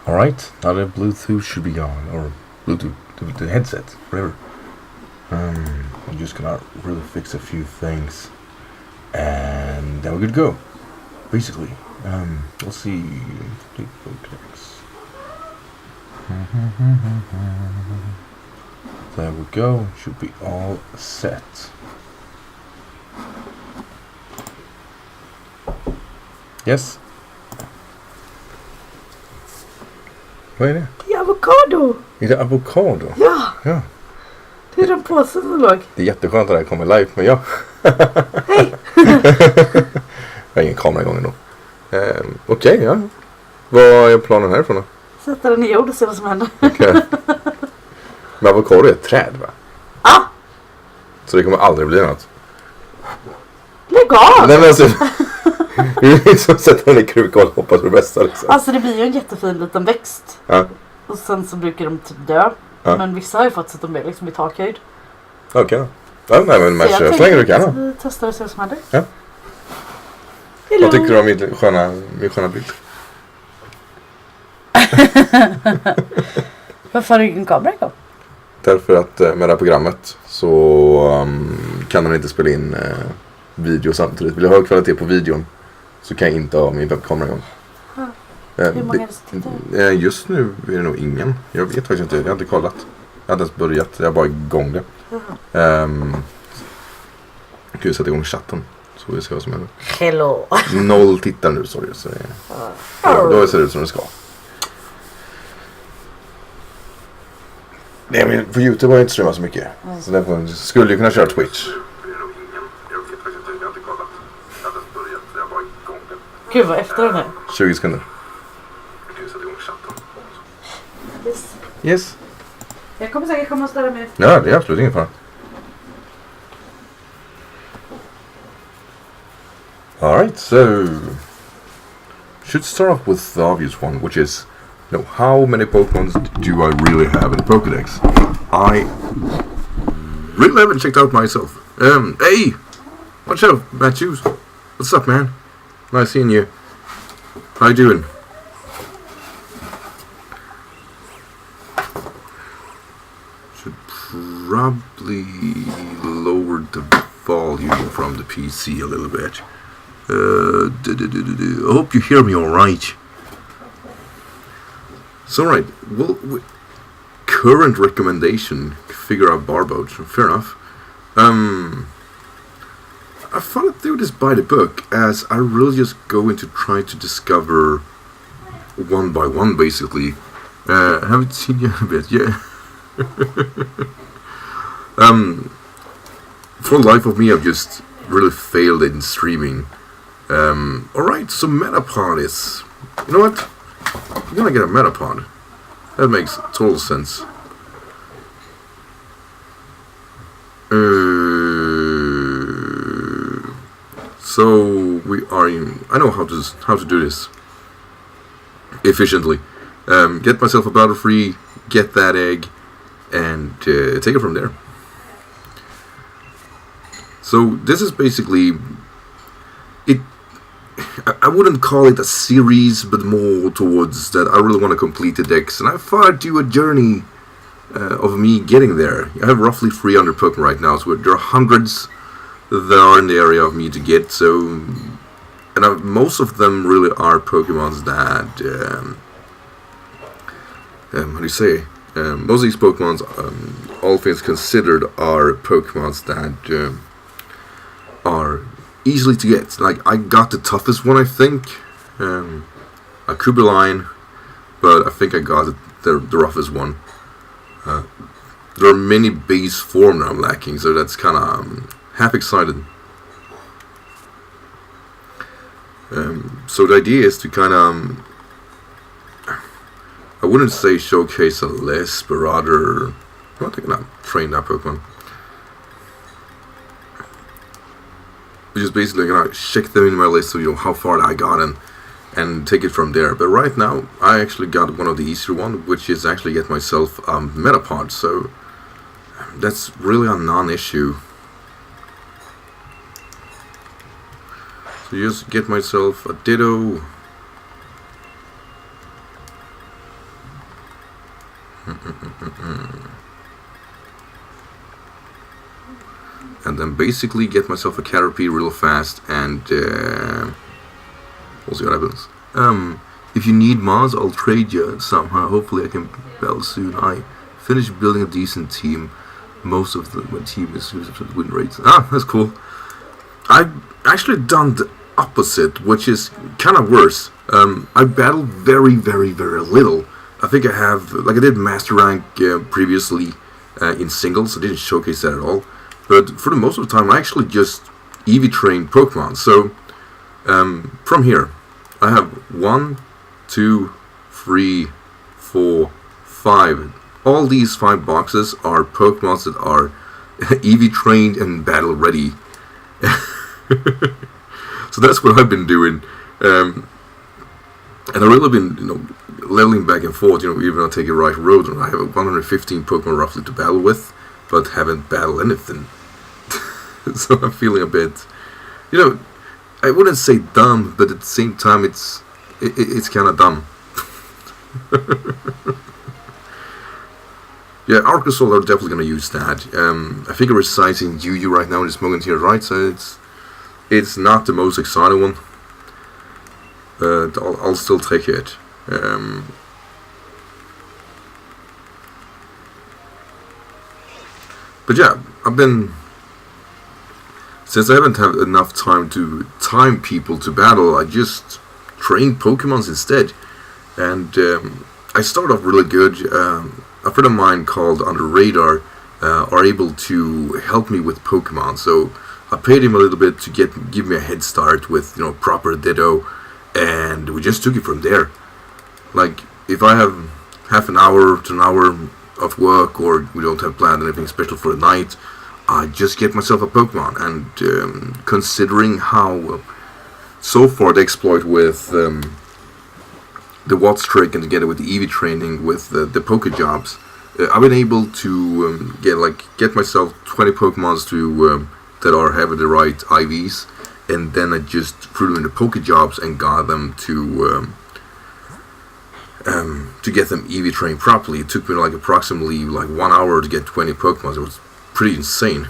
Alright, now the Bluetooth should be on, or Bluetooth, the headset, whatever. I'm just gonna really fix a few things, and then we're good to go, basically. Let's see, Pokedex. There we go, should be all set. Yes? Vad är det? Det är avokado! Är det avokado? Ja! Ja. Det är den påsen som låg. Det är jätteskönt att det här kommer live, men ja. Hej! Jag har ingen kamera igång ändå. Okej, ja. Vad är planen härifrån då? Sätta den i jord och se vad som händer. Okay. Men avokado är ett träd, va? Ah! Så det kommer aldrig bli något. Lägg av! Nej, men alltså... Vi vill liksom sätta den i kruka och hoppas på det bästa liksom. Alltså det blir ju en jättefin liten växt. Ja. Och sen så brukar de typ dö. Ja. Men vissa har ju fått så att de är liksom i takhöjd. Okej. Ja, nej, men Så så länge du kan då. Vi testar och ser vad som händer. Ja. Hello. Vad tycker du om min sköna bild? Varför har du ingen kamera igång? Därför att med det här programmet så kan den inte spela in video samtidigt. Vill jag ha kvalitet på videon så kan jag inte ha min webbkamera igång. Hur många är det tittar? Just nu är det nog ingen. Jag vet faktiskt inte, jag har inte kollat. Jag har inte ens börjat, jag har bara igång det. Jag kan ju sätta igång chatten så vi ser vad som händer. Hello. 0 tittar nu, sorry. Så då ser det ut som det ska. Nej, men på YouTube har jag inte streamat så mycket. Så därför skulle jag kunna köra Twitch. Gud vad efter den här. 20 sekunder. Yes. Yes. Jag kommer säkert komma och störa mig. Ja, det är absolut ingen fara. Alright, so... should start off with the obvious one, which is... how many Pokemon do I really have in the Pokedex? I really haven't checked out myself. Hey! Watch out, Matthews. What's up, man? Nice seeing you. How you doing? Should probably lower the volume from the PC a little bit. I hope you hear me alright. So right, well, current recommendation, figure out Barboach, fair enough. I thought I'd do this by the book, as I really just go into trying to discover one by one, basically. Haven't seen you a bit, yeah. For the life of me, I've just really failed in streaming. Alright, so Metapod is... You know what? I'm gonna get a Metapod. That makes total sense. So we are in... I know how to do this efficiently. Get myself a battle free, get that egg, and take it from there. So this is basically it. I wouldn't call it a series, but more towards that I really want to complete the decks, and I thought I'd do a journey of me getting there. I have roughly 300 Pokemon right now, so there are hundreds that are in the area of me to get. So, and most of them really are Pokemons that, how do you say? Most of these Pokemons, all things considered, are Pokemons that are easily to get. Like, I got the toughest one, I think. A Kubeline, but I think I got the roughest one. There are many base form that I'm lacking, so that's kind of half excited. So the idea is to kind of, I wouldn't say showcase a list, but rather, I'm not gonna train that Pokemon. Just basically gonna check them in my list so you know how far I got and take it from there. But right now I actually got one of the easier one, which is actually get myself a Metapod, so that's really a non-issue. So just get myself a Ditto. basically get myself a Caterpie real fast, and we'll see what happens. If you need mods, I'll trade you somehow. Hopefully I can battle soon. I finished building a decent team. Most of my team is win rates. Ah, that's cool. I've actually done the opposite, which is kind of worse. I battled very, very, very little. I think I have, like I did master rank previously in singles. I didn't showcase that at all. But for the most of the time, I actually just EV trained Pokemon. So from here, I have 1, 2, 3, 4, 5. All these 5 boxes are Pokemon that are EV trained and battle ready. So that's what I've been doing. And I've really been, leveling back and forth, even though I take a right road. And I have 115 Pokemon roughly to battle with, but haven't battled anything. So I'm feeling a bit, I wouldn't say dumb, but at the same time, it's kind of dumb. Yeah, Arcosol are definitely going to use that. I think it resides in UU right now in this moment here, right? So it's not the most exciting one. But I'll still take it. But yeah, since I haven't had enough time to time people to battle, I just train Pokemons instead. And I start off really good. A friend of mine called Under Radar are able to help me with Pokemon. So I paid him a little bit to give me a head start with proper Ditto, and we just took it from there. Like if I have half an hour to an hour of work, or we don't have planned anything special for the night, I just get myself a Pokemon. And considering how so far the exploit with the Watts trick and together with the EV training with the Pokejobs, I've been able to get myself 20 Pokemons to that are having the right IVs, and then I just threw them in the Pokejobs and got them to get them EV trained properly. It took me approximately 1 hour to get 20 Pokemon. It was pretty insane.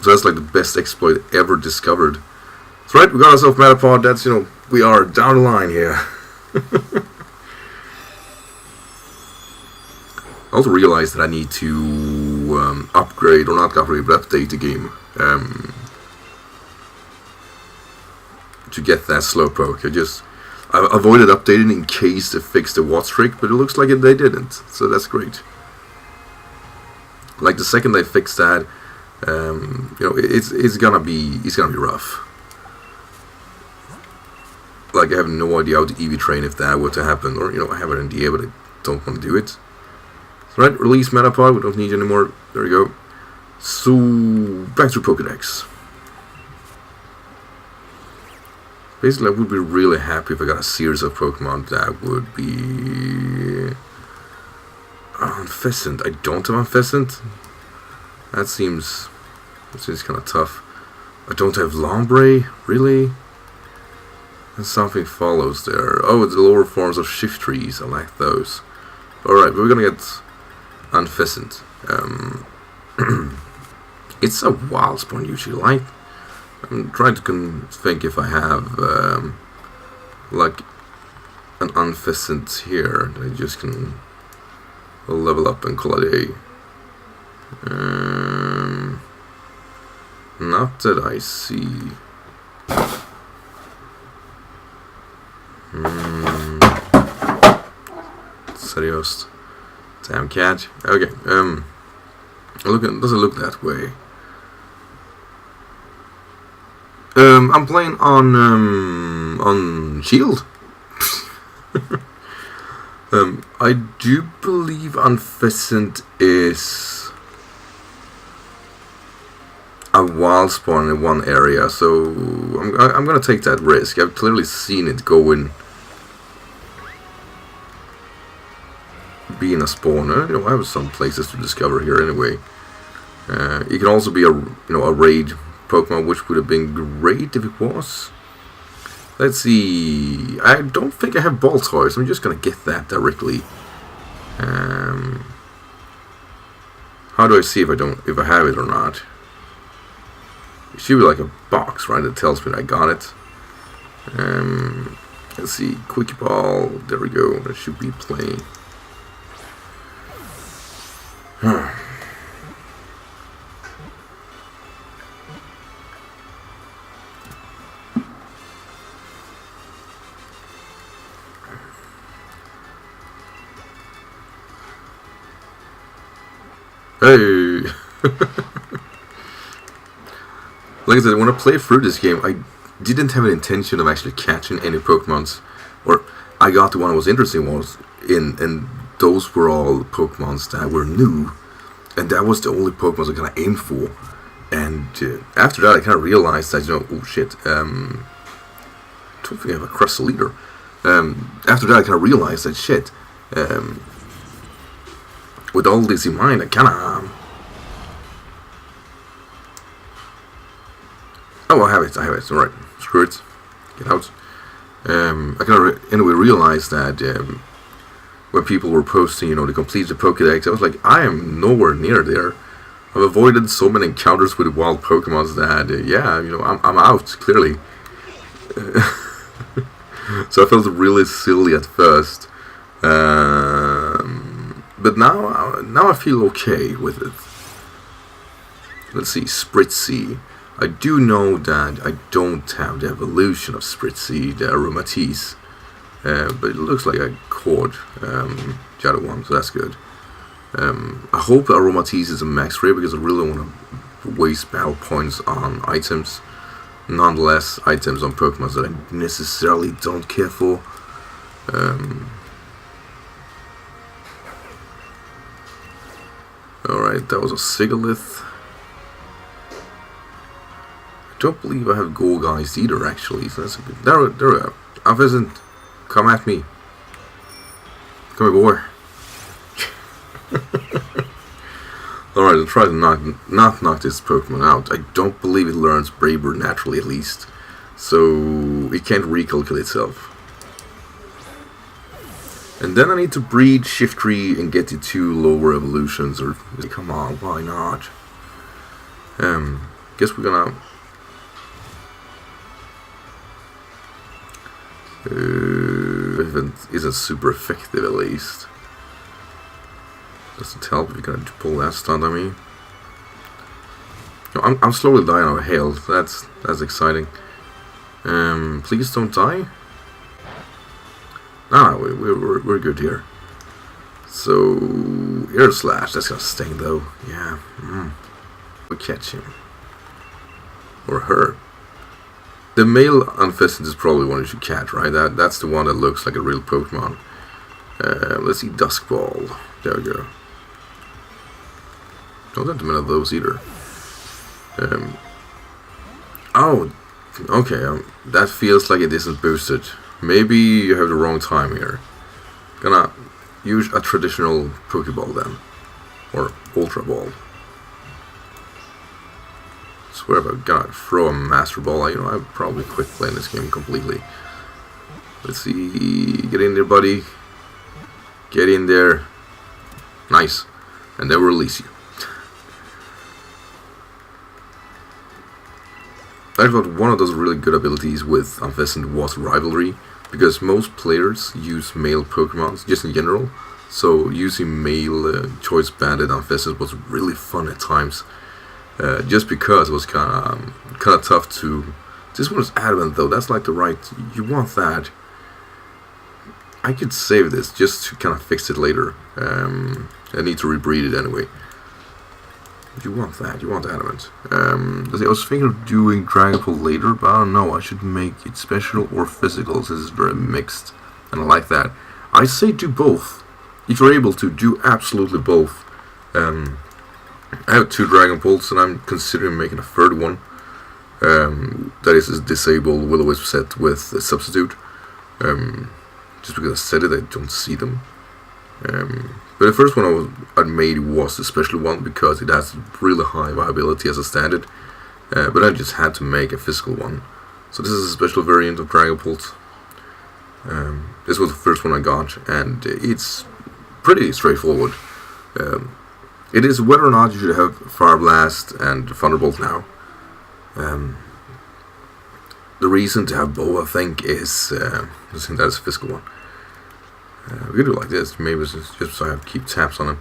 So that's the best exploit ever discovered. That's right, we got ourselves Metapod. That's, we are down the line here. I also realized that I need to upgrade, or not upgrade, but update the game to get that Slowpoke. I avoided updating in case they fixed the Watts trick, but it looks like they didn't, so that's great. The second they fix that, it's gonna be rough. I have no idea how to EV train if that were to happen, or I have an idea, but I don't want to do it. Right, release Metapod, we don't need you anymore. There we go. So, back to Pokedex. Basically, I would be really happy if I got a series of Pokemon. That would be Unpheasant. I don't have Unpheasant. That seems kind of tough. I don't have Lombre, really. And something follows there. Oh, the lower forms of Shiftries. I like those. Alright, we're gonna get Unpheasant. It's a wild spawn usually, right? I'm trying to think if I have an Unpheasant here that I just can level up and call it a. Not that I see. Serious. Damn cat. Okay. Doesn't look that way. I'm playing on Shield. I do believe Unpheasant is a wild spawn in one area, so I'm gonna take that risk. I've clearly seen it going. Being a spawner, I have some places to discover here anyway. It can also be a raid Pokemon, which would have been great if it was. Let's see. I don't think I have Baltoy, so I'm just gonna get that directly. How do I see if I have it or not? It should be like a box, right? That tells me that I got it. Let's see, quick ball. There we go. That should be playing. Hey! Like I said, when I played through this game, I didn't have an intention of actually catching any Pokemons. Or, I got the one that was interesting and those were all Pokemons that were new. And that was the only Pokemons I kind of aimed for. And after that, I kind of realized that, oh shit, I don't think I have a Crustle Leader. After that, I kind of realized that, shit, with all this in mind, I kind of... oh, I have it, alright, screw it, get out. I kind of anyway realized that when people were posting, to complete the Pokedex, I was like, I am nowhere near there. I've avoided so many encounters with wild Pokemons that, yeah, I'm out, clearly. So I felt really silly at first. But now I feel okay with it. Let's see, Spritzy. I do know that I don't have the evolution of Spritzy, the Aromatisse. But it looks like I caught the other one, so that's good. I hope Aromatisse is a max rare because I really want to waste battle points on items. Nonetheless, items on Pokemon that I necessarily don't care for. Alright, that was a Sigalith. I don't believe I have Golgeist either, actually. So that's a good. There we go. Unpheasant, come at me. Come here, boy. Alright, I'll try to not knock this Pokemon out. I don't believe it learns Braver naturally, at least. So it can't recalculate itself. And then I need to breed Shiftry and get the 2 lower evolutions. Or come on, why not? Guess we're gonna. Isn't super effective, at least. Doesn't help if you're gonna pull that stunt on me. I'm slowly dying out of health. That's exciting. Please don't die. No, we're good here. So Air Slash. That's gonna sting though. Yeah. We catch him or her. The male Unpheasant is probably one you should catch, right? That's the one that looks like a real Pokemon. Let's see, Duskball. There we go. Don't have too many of those either. Oh, okay. That feels like it isn't boosted. Maybe you have the wrong time here. Gonna use a traditional Pokeball then, or Ultra Ball. Swear if I'm gonna throw a Master Ball, I'd probably quit playing this game completely. Let's see, get in there, buddy. Get in there. Nice. And then we'll release you. I thought one of those really good abilities with Unpheasant was Rivalry, because most players use male Pokemon, just in general. So using male Choice Banded Unpheasant was really fun at times. Just because it was kind of tough to. This one is adamant though. That's like the right. You want that. I could save this just to kind of fix it later. I need to rebreed it anyway. You want that. You want adamant. I was thinking of doing Dragon Ball later, but I don't know. I should make it special or physical. This is very mixed, and I like that. I say do both. If you're able to, do absolutely both. I have 2 Dragon Balls, and I'm considering making a 3rd one. That is disabled Will-O-Wisp set with a substitute. Just because I said it, I don't see them. But the first one I made was the special one because it has really high viability as a standard. But I just had to make a physical one. So this is a special variant of Dragon Balls. This was the first one I got, and it's pretty straightforward. It is whether or not you should have Fire Blast and Thunderbolt now. The reason to have both, I think, is I think that's a physical one. We could do it like this, maybe just so I have to keep tabs on them.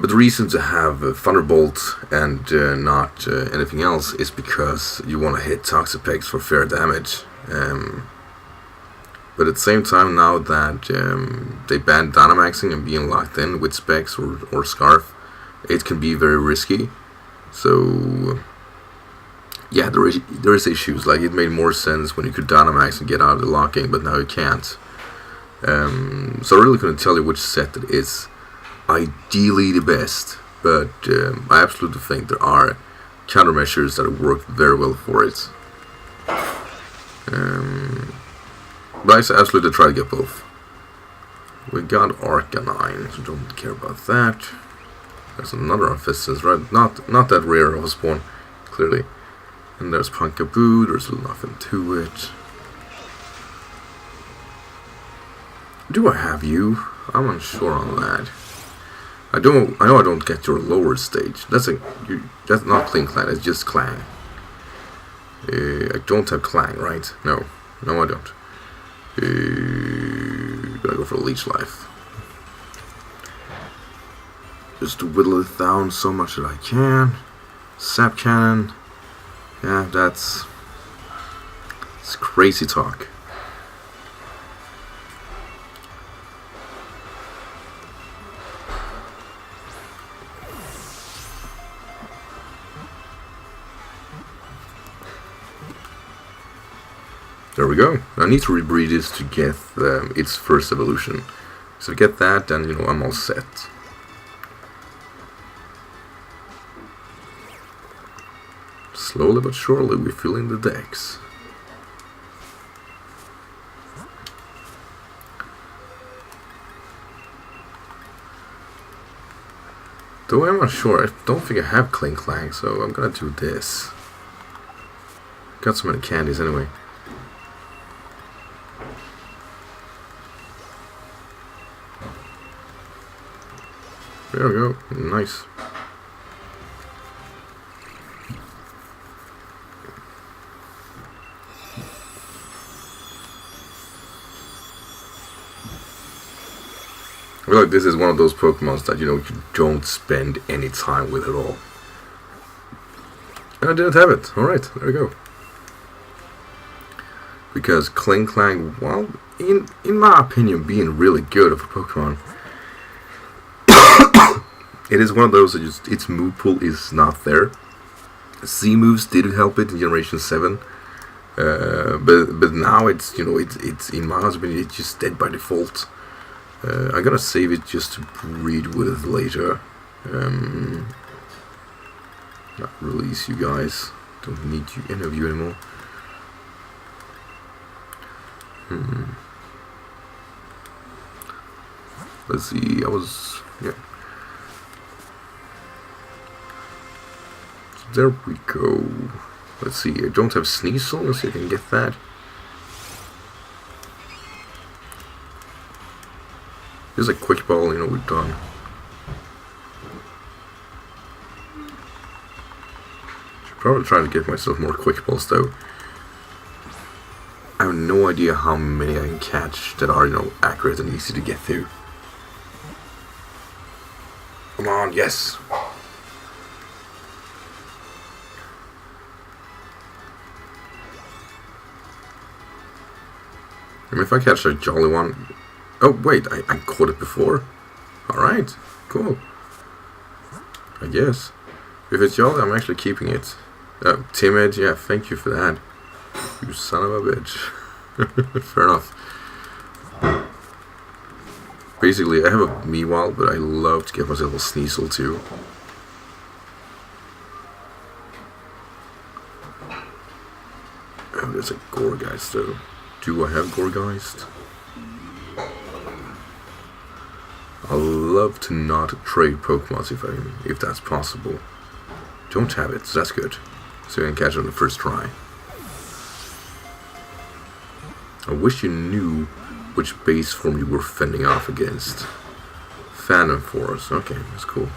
But the reason to have Thunderbolt and not anything else is because you want to hit Toxapex for fair damage. But at the same time, now that they banned Dynamaxing and being locked in with Specs or Scarf, it can be very risky. So yeah, there is issues. Like, it made more sense when you could Dynamax and get out of the locking, but now you can't. So I really couldn't tell you which set it is ideally the best, but I absolutely think there are countermeasures that work very well for it. But I absolutely try to get both. We got Arcanine, so don't care about that. There's another Amphissus, right? Not that rare of a spawn, clearly. And there's Punkaboo, there's nothing to it. Do I have you? I'm unsure on that. I know I don't get your lower stage. That's not Klinklang, it's just Clang. I don't have Clang, right? No, I don't. Gotta go for Leech Life. Just to whittle it down so much that I can. Sap Cannon. Yeah, it's crazy talk. There we go. I need to rebreed this to get its first evolution. So to get that, then I'm all set. Slowly but surely we're filling the decks. Though I'm not sure, I don't think I have Klinklang, so I'm gonna do this. Got so many candies anyway. There we go, nice. I feel like this is one of those Pokemons that you don't spend any time with at all. And I didn't have it. Alright, there we go. Because Klinklang, well, in my opinion, being really good of a Pokemon, it is one of those that just its move pool is not there. Z moves did help it in Generation 7, but now it's it's in my opinion it's just dead by default. I'm gonna save it just to breed with it later. Not release you guys. Don't need any of you anymore. Let's see. Yeah. There we go. Let's see, I don't have Sneasel, let's see if I can get that. There's a Quick Ball, we're done. Should probably try to get myself more Quick Balls though. I have no idea how many I can catch that are, accurate and easy to get through. Come on, yes! If I catch a jolly one... Oh, wait, I caught it before? Alright, cool. I guess. If it's jolly, I'm actually keeping it. Timid, yeah, thank you for that. You son of a bitch. Fair enough. Basically, I have a Meanwhile, but I love to get myself a Sneasel too. Oh, there's a Gourgeist though. Do I have Gourgeist? I love to not trade Pokemon if that's possible. Don't have it, so that's good. So I can catch it on the first try. I wish you knew which base form you were fending off against. Phantom Force. Okay, that's cool.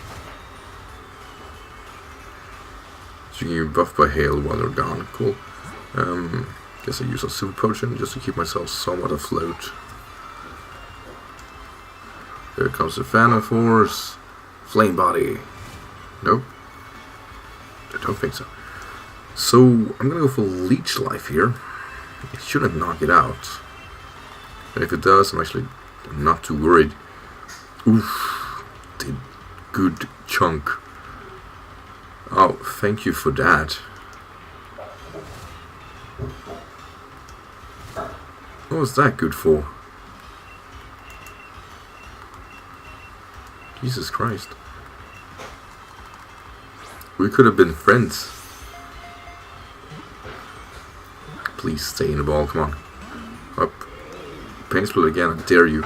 So you can get buffed by hail while they're gone. Cool. Guess I use a super potion just to keep myself somewhat afloat. Here comes the Phantom Force. Flame Body. Nope. I don't think so. So, I'm gonna go for Leech Life here. It shouldn't knock it out. And if it does, I'm actually not too worried. Oof. Did good chunk. Oh, thank you for that. What was that good for? Jesus Christ. We could have been friends. Please stay in the ball, come on. Up. Pain Split again, I dare you.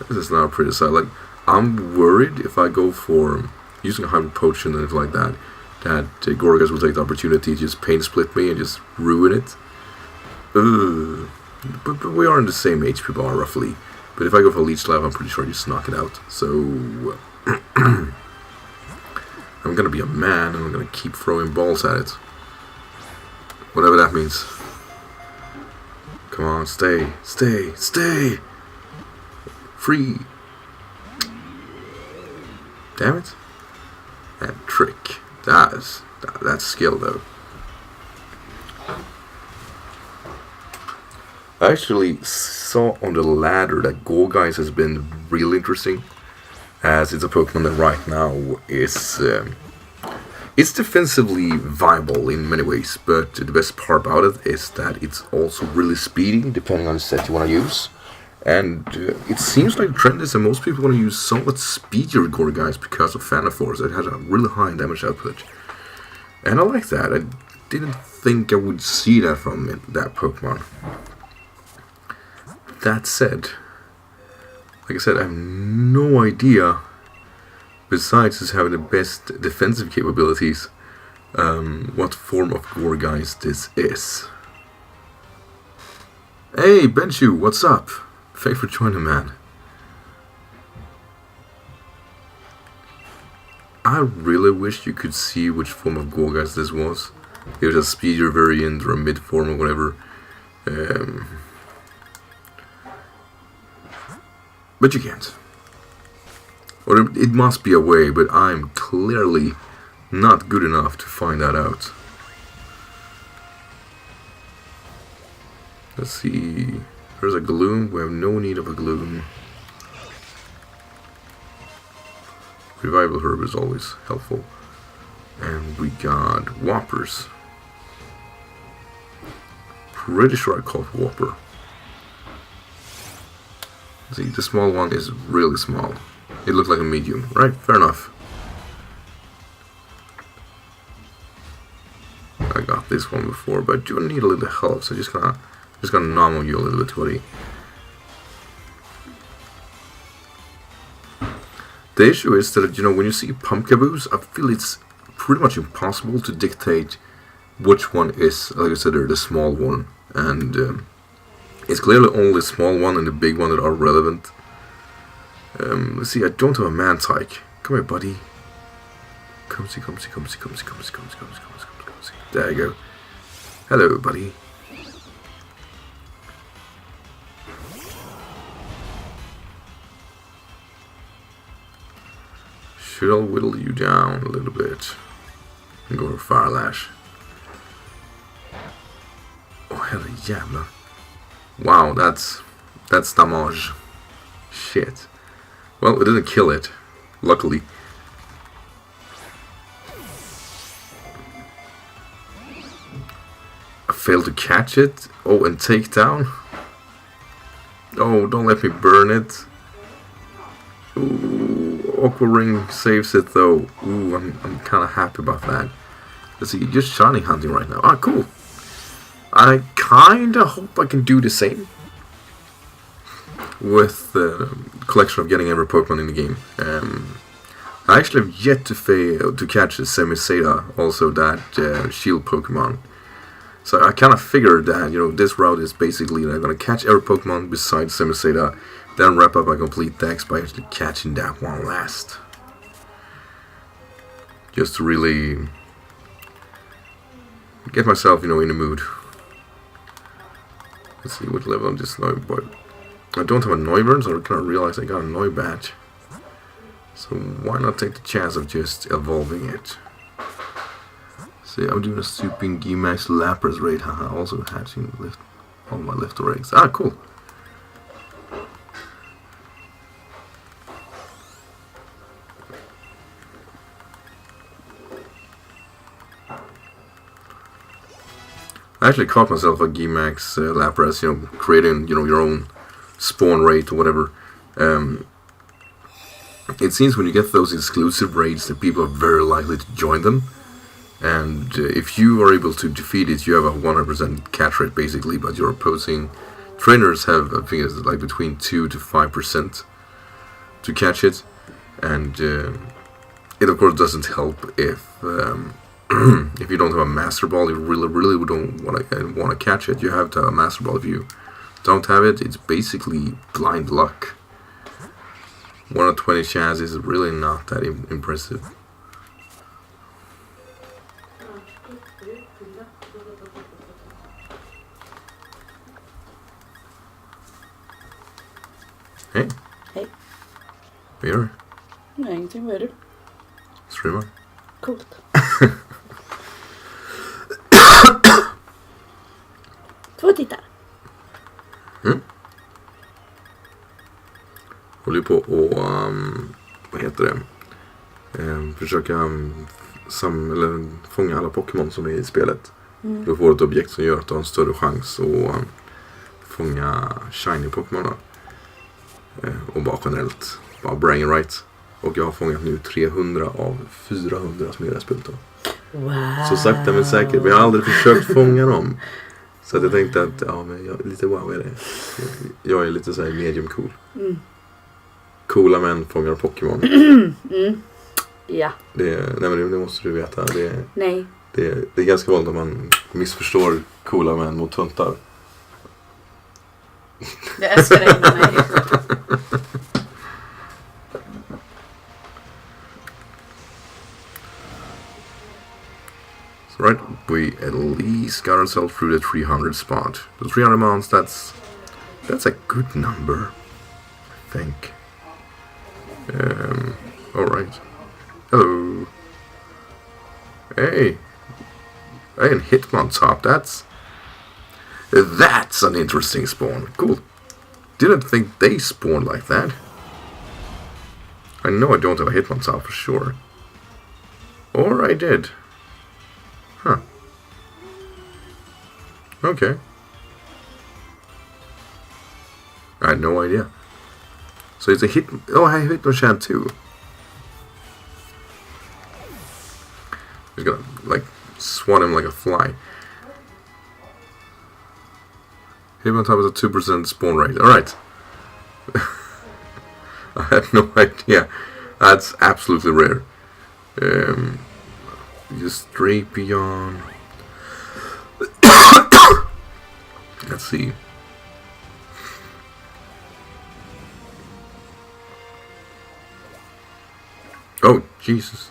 This is not a pretty sight. Like, I'm worried if I go for using a hybrid potion and anything like that, that Gorgas will take the opportunity to just Pain Split me and just ruin it. But we are in the same HP bar roughly. But if I go for Leech Life, I'm pretty sure I just knock it out. So I'm gonna be a man and I'm gonna keep throwing balls at it. Whatever that means. Come on, stay, stay, stay! Free! Damn it. That trick. That's skill though. I actually saw on the ladder that Gorgeist has been really interesting, as it's a Pokemon that right now is it's defensively viable in many ways, but the best part about it is that it's also really speedy, depending on the set you want to use. And it seems like the trend is that most people want to use somewhat speedier Gorgeist because of Phantom Force. It has a really high damage output. And I like that. I didn't think I would see that from that Pokemon. That said, like I said, I have no idea, besides just having the best defensive capabilities, what form of Gorgeist this is. Hey, Benchu, what's up? Thanks for joining, man. I really wish you could see which form of Gorgeist this was. It was a speedier variant or a mid form or whatever. But you can't. Or it must be a way, but I'm clearly not good enough to find that out. Let's see. There's a Gloom. We have no need of a Gloom. Revival Herb is always helpful. And we got Whoppers. Pretty sure I called Whopper. See, the small one is really small. It looked like a medium, right? Fair enough. I got this one before, but you need a little help, so just gonna nom on you a little bit, buddy. The issue is that, you know, when you see Pumpkaboos, I feel it's pretty much impossible to dictate which one is, like I said, the small one, and it's clearly only the small one and the big one that are relevant. Let's see, I don't have a Mantike. Come here, buddy. Come see. There you go. Hello, buddy. Should I whittle you down a little bit and go for Fire Lash? Oh, hell yeah. Wow, that's damage. Shit. Well, it didn't kill it, luckily. I failed to catch it. Oh, and take down. Oh, don't let me burn it. Ooh, Aqua Ring saves it though. Ooh, I'm kind of happy about that. Let's see, just shiny hunting right now. Ah, cool. I kinda hope I can do the same with the collection of getting every Pokemon in the game. I actually have yet to fail to catch a Semiseda, also that shield Pokemon. So I kind of figured that, this route is basically I'm going to catch every Pokemon besides Semiseda, then wrap up my complete dex by actually catching that one last. Just to really get myself, in the mood. Let's see what level I'm just now, but I don't have a Noivern, so I kind of realize I got a Noibat. So why not take the chance of just evolving it? See, I'm doing a Suping Gimax Lapras raid, haha, also hatching all my leftover eggs. Ah, cool. I actually caught myself a Gimax Lapras, creating, your own spawn rate or whatever. It seems when you get those exclusive raids that people are very likely to join them. And if you are able to defeat it, you have a 100% catch rate basically, but your opposing trainers have, I think it's like between 2 to 5% to catch it. And it of course doesn't help if if you don't have a Master Ball, you really don't want to catch it. You have to have a Master Ball. If you don't have it, it's basically blind luck. 1 out of 20 chance is really not that impressive. Hej. Hej. Vad gör du? Nej, ingenting. Vad är du? Streamar. Coolt. Två tittar. Håller ju på och vad heter det? Försöka eller fånga alla Pokémon som är i spelet. Du får ett objekt som gör att du har en större chans att fånga shiny Pokémon då. Och bara generellt, bara bragging right. Och jag har fångat nu 300 av 400 som är i det här spelet då. Wow. Så sakta men säkert, men jag har aldrig försökt fånga dem. Så att jag tänkte att, men lite wow är det. Jag är lite såhär medium cool. Coola män fångar Pokémon. Ja. Nej men det måste du veta. Nej. Det är ganska vanligt att man missförstår coola män mot töntar. Jag älskar dig med mig. So right, we at least got ourselves through the 300 spot. The 300 mounts, that's a good number, I think. Alright. Hello. Hey. Hey, and Hitmontop, that's an interesting spawn. Cool. Didn't think they spawned like that. I know I don't have a Hitmontop for sure. Or I did. Huh. Okay. I had no idea. So it's a hit. Oh, I have Hitmonchan too. He's gonna, like, swan him like a fly. Hitmontop is a 2% spawn rate. Alright. I had no idea. That's absolutely rare. Just Drapion. Let's see. Oh, Jesus.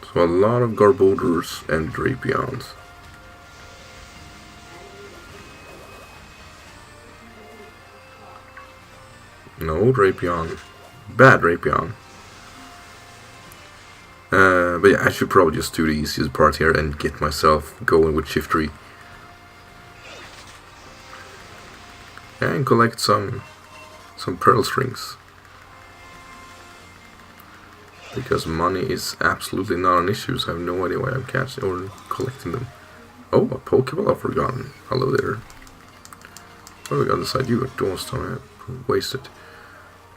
So a lot of Garbodors and Drapions. No Drapion. Bad Drapion. But yeah, I should probably just do the easiest part here and get myself going with Shiftry. And collect some pearl strings. Because money is absolutely not an issue, so I have no idea why I'm catching or collecting them. Oh, a Pokeball I've forgotten. Hello there. Oh, we got this side. You got Dawnstone. Wasted.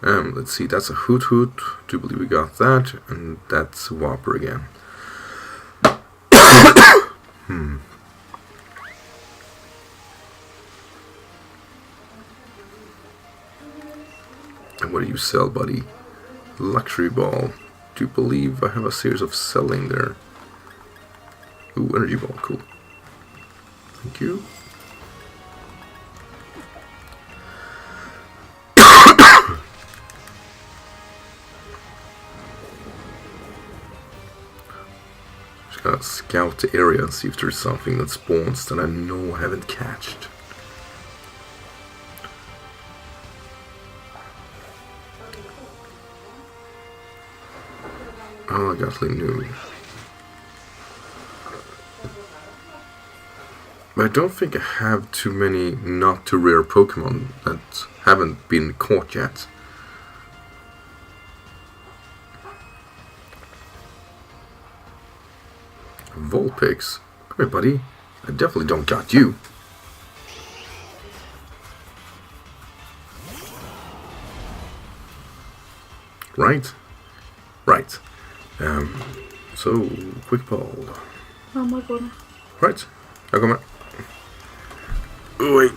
Let's see, that's a Hoot Hoot. Do believe we got that, and that's Whopper again. And what do you sell, buddy? Luxury Ball. do believe I have a series of selling there. Ooh, energy ball, cool. Thank you. Just gotta scout the area and see if there's something that spawns that I know I haven't catched. Oh, I got new. But I don't think I have too many not too rare Pokemon that haven't been caught yet. Vulpix? Come here, buddy. I definitely don't got you. Right? Right. So, quick ball. Oh my god. Right. Jag kommer. Oj.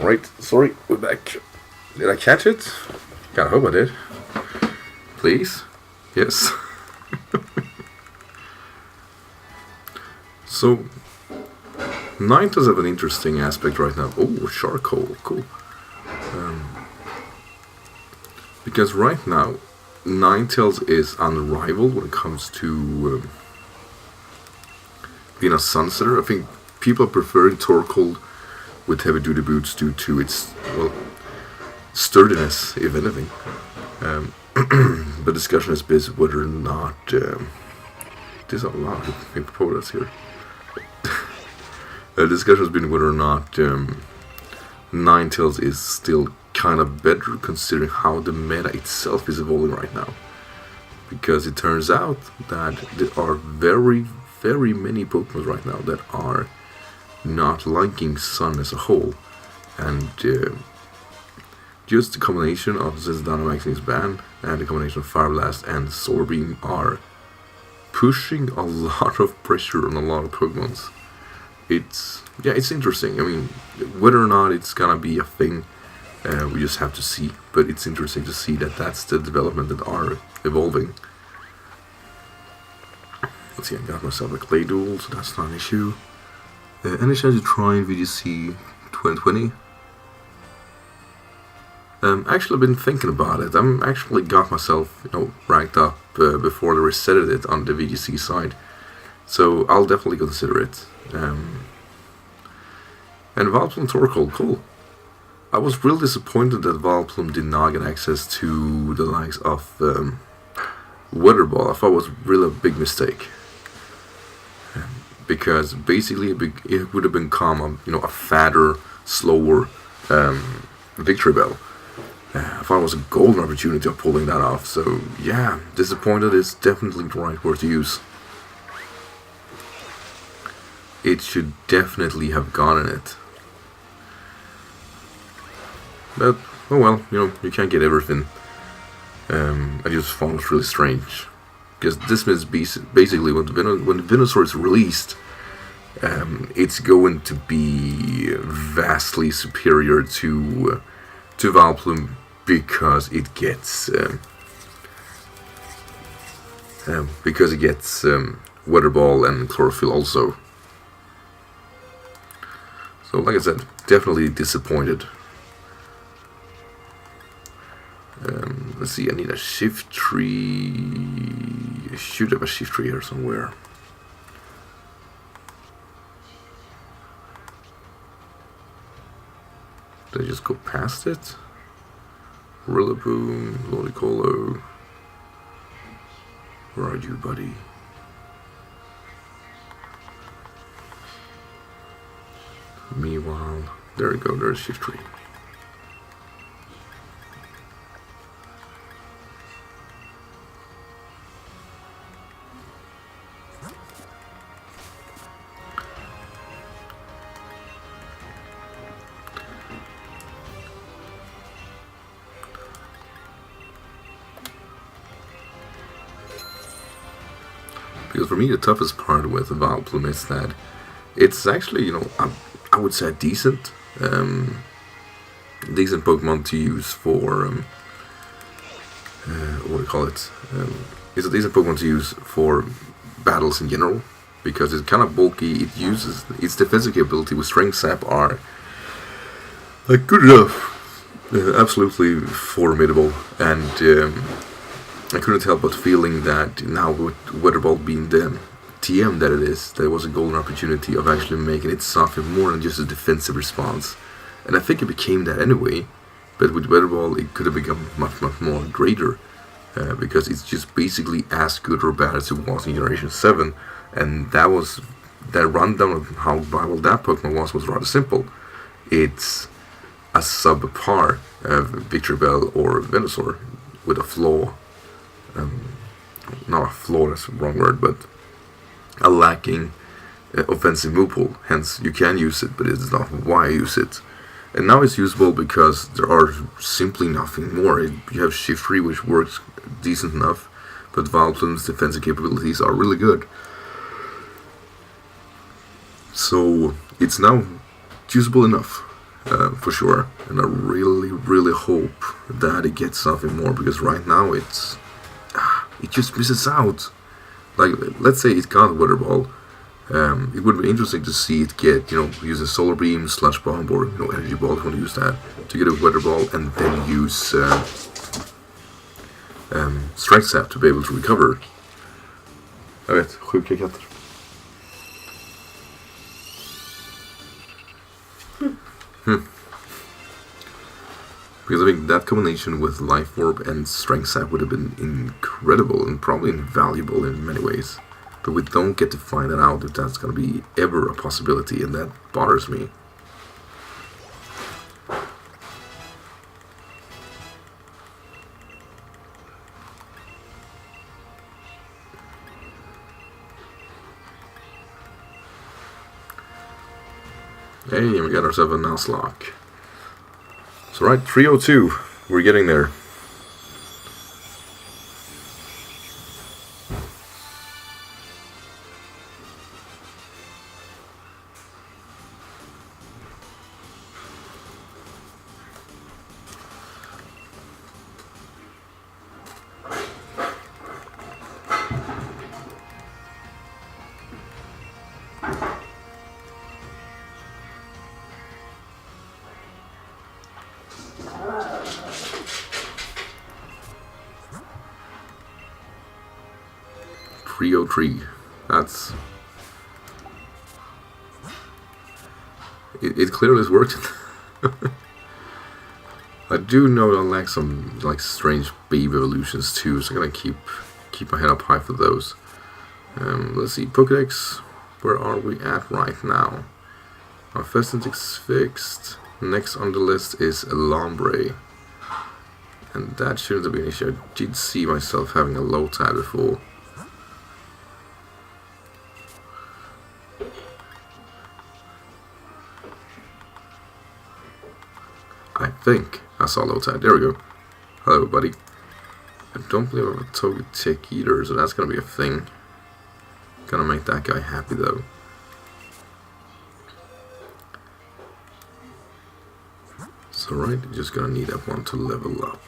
Right, sorry, we're back. Did I catch it? Kinda hope I did. Please? Yes. So, Ninetales have an interesting aspect right now. Oh, charcoal, cool. Because right now, Ninetales is unrivaled when it comes to being a sunsetter. I think people are preferring Torkoal with heavy duty boots due to its, well, sturdiness, if anything. The discussion is based whether or not there's a lot of Pokedex here. The discussion has been whether or not Ninetales is still kind of better considering how the meta itself is evolving right now. Because it turns out that there are very, very many Pokemon right now that are not liking Sun as a whole. And just the combination of since Dynamaxing is banned and the combination of Fire Blast and Solar Beam are pushing a lot of pressure on a lot of Pokemons. It's interesting. I mean, whether or not it's gonna be a thing, we just have to see. But it's interesting to see that that's the development that are evolving. Let's see, I got myself a Clay Duel, so that's not an issue. Any chance to try in VGC 2020? Actually, I've been thinking about it. I'm actually got myself, ranked up before they resetted it on the VGC side. So I'll definitely consider it. And Vileplume Torkoal, cool. I was real disappointed that Vileplume did not get access to the likes of Weather Ball. I thought it was really a big mistake. Because basically it would have become a fatter, slower Victory Bell. I thought it was a golden opportunity of pulling that off. So yeah, disappointed is definitely the right word to use. It should definitely have gone in it. But, oh well, you can't get everything. I just found it really strange. Because this is basically when Venusaur is released, it's going to be vastly superior to Vileplume because it gets Weather Ball and Chlorophyll also. So, like I said, definitely disappointed. Let's see, I need a shift tree. I should have a shift tree here somewhere. Did I just go past it? Rillaboom, Ludicolo. Where are you, buddy? Meanwhile, there we go, there's shift tree. Because for me, the toughest part with Vileplume is that it's actually, I would say a decent Pokemon to use for, what do you call it? It's a decent Pokemon to use for battles in general, because it's kind of bulky. It uses its defensive capability with Strength Sap are good enough, absolutely formidable, and I couldn't help but feeling that now with Weather Ball being the TM that it is, there was a golden opportunity of actually making it suffer more than just a defensive response. And I think it became that anyway, but with Weather Ball it could have become much, much more greater, because it's just basically as good or bad as it was in Generation 7, and that rundown of how viable that Pokemon was rather simple. It's a subpar Victory Bell or Venusaur with a flaw. Not a flaw, that's the wrong word, but a lacking offensive move pool. Hence, you can use it, but it is not why I use it. And now it's usable because there are simply nothing more. You have Shift Tree, which works decent enough, but Vileplume's defensive capabilities are really good. So it's now usable enough, for sure. And I really, really hope that it gets something more, because right now it's it just misses out. Like, let's say it got Weather Ball. It would be interesting to see it get, use a Solar Beam, Sludge Bomb, or, Energy Ball, if you want to use that, to get a Weather Ball, and then use Strength Sap to be able to recover. Jag vet, sjuka katter. Because I think that combination with Life Orb and Strength Sap would have been incredible and probably invaluable in many ways. But we don't get to find that out if that's going to be ever a possibility, and that bothers me. Hey, we got ourselves a Nuzlocke. So right, 302, we're getting there. That's it clearly has worked. I do know I like some strange baby evolutions too, so I'm gonna keep my head up high for those. Let's see, Pokedex, where are we at right now? Our Pheasantix fixed. Next on the list is Lombre. And that shouldn't have been an issue. I did see myself having a low tide before. I think I saw low tide. There we go. Hello, buddy. I don't believe I have a Togetic either, so that's gonna be a thing. Gonna make that guy happy though. So right, you're just gonna need that one to level up.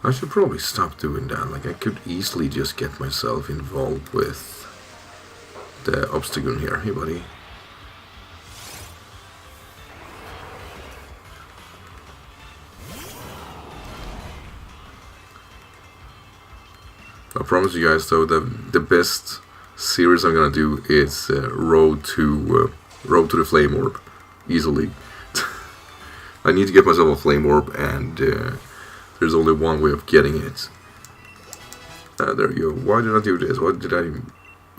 I should probably stop doing that. Like, I could easily just get myself involved with the Obstagoon here. Hey, buddy. I promise you guys though, the best series I'm gonna do is Road to the Flame Orb, easily. I need to get myself a Flame Orb, and there's only one way of getting it. There you go. Why did I do this? Why did I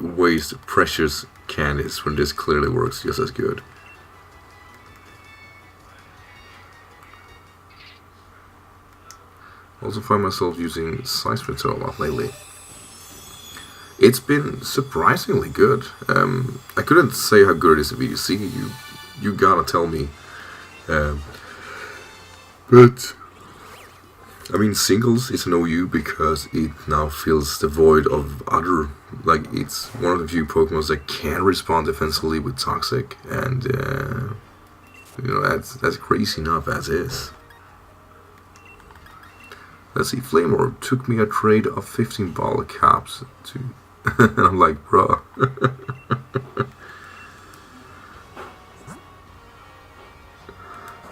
waste precious candies when this clearly works just as good? Also find myself using Seismitoad a lot lately. It's been surprisingly good. I couldn't say how good it is in VDC. You gotta tell me. But I mean, singles is an OU because it now fills the void of other. Like, it's one of the few Pokemon that can respond defensively with Toxic, and that's crazy enough as is. Let's see, Flame Orb took me a trade of 15 ball caps to, and I'm like, bruh.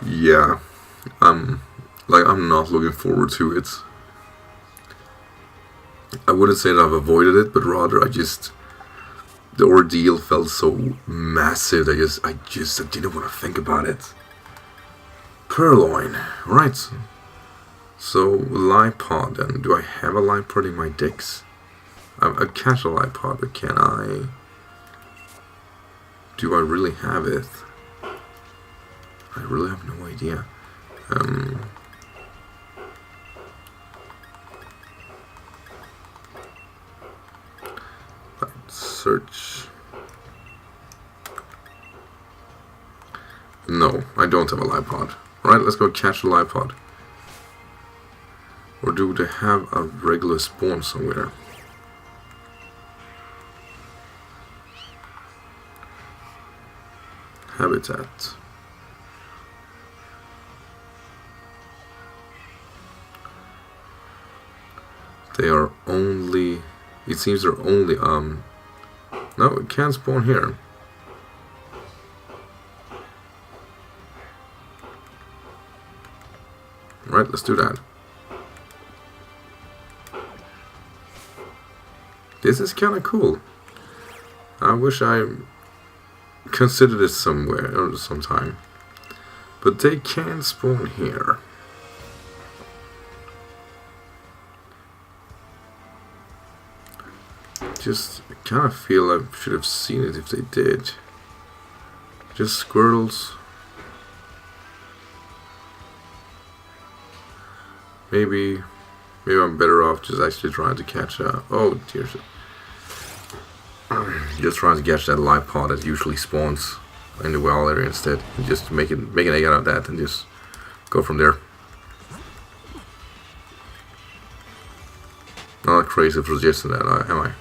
Yeah, I'm not looking forward to it. I wouldn't say that I've avoided it, but rather the ordeal felt so massive. I didn't want to think about it. Purloin, right? So, Lipod, and do I have a Lipod in my decks? I catch a Lipod, but can I? Do I really have it? I really have no idea. Let's search. No, I don't have a Lipod. Alright, let's go catch a Lipod. Or do they have a regular spawn somewhere? Habitat. they are only... It seems they're only... No, it can't spawn here. Right, let's do that. This is kind of cool. I wish I considered this somewhere or sometime. But they can spawn here. Just kind of feel I should have seen it if they did. Just squirrels. Maybe I'm better off just actually trying to catch a... Oh dear. Just trying to catch that live pod that usually spawns in the well area instead. And just make an egg out of that and just go from there. Not crazy for suggesting that, am I?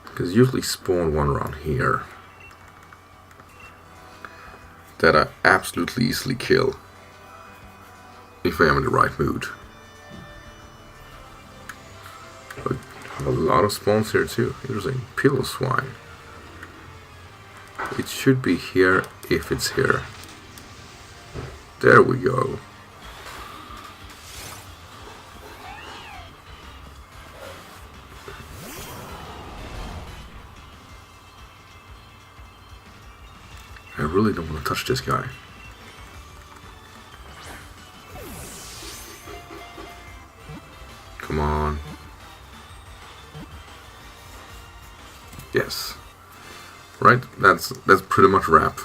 Because usually spawn one around here that I absolutely easily kill if I am in the right mood. But I have a lot of spawns here too. Interesting. Pillow swine. It should be here if it's here. There we go. I really don't want to touch this guy. Come on. Yes. Right, that's pretty much wrap.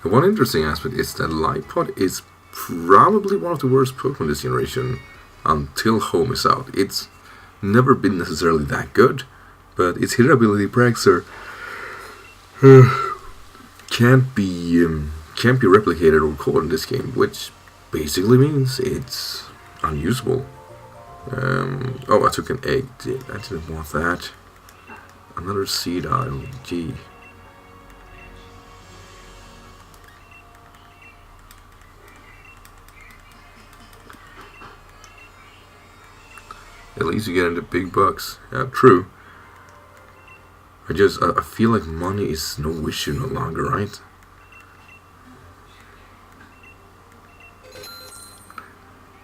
The one interesting aspect is that Lipod is probably one of the worst Pokemon this generation until Home is out. It's never been necessarily that good, but its hit ability Praxer can't be replicated or caught in this game, which basically means it's unusable. Oh, I took an egg. I didn't want that. Another seed isle. Gee. At least you get into big bucks. Yeah, true. I feel like money is no issue no longer, right?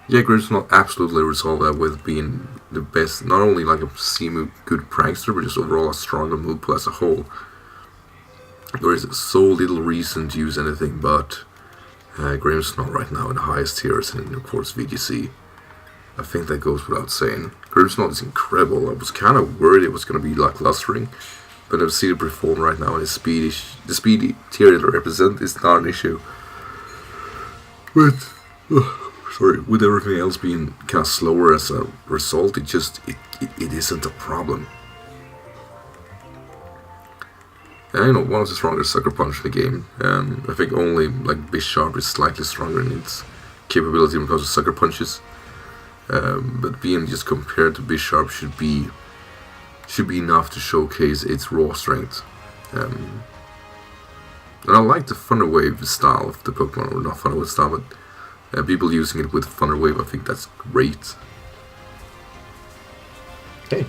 Yeah, Grimsnell absolutely resolved that with being the best, not only like a semi-good prankster, but just overall a stronger move pool as a whole. There is so little reason to use anything but Grimsnell right now in the highest tiers, and of course VGC. I think that goes without saying. Grimsnell is incredible. I was kind of worried it was going to be lacklustre, but I've seen it perform right now, and the speedy tier that I represent is not an issue. But, sorry, with everything else being kind of slower as a result, it isn't a problem. And, you know, one of the strongest Sucker Punch in the game. I think only like Bisharp is slightly stronger in its capability when it comes to Sucker Punches. But being just compared to Bisharp should be enough to showcase its raw strength. And I like the Thunder Wave style of the Pokemon, or not Thunder Wave style, but people using it with Thunder Wave, I think that's great. Hey.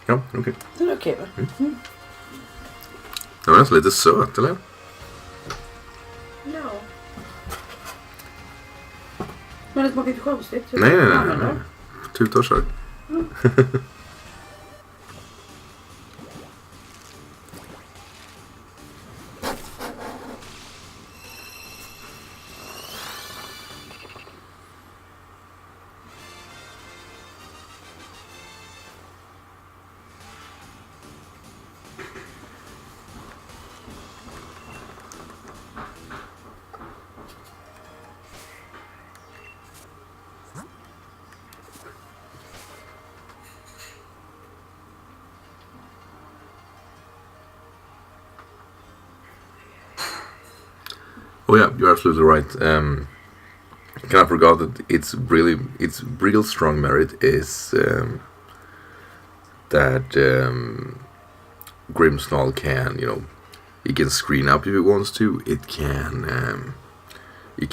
Ja, okej. Den är okej va? Mm. Den är lite söt, eller? Ja. Men det smakar inte konstigt. Nej. Tutorsar. Mm. Oh yeah, you're absolutely right. I kind of forgot that its real strong merit is that Grimmsnarl can, it can screen up if it wants to. It can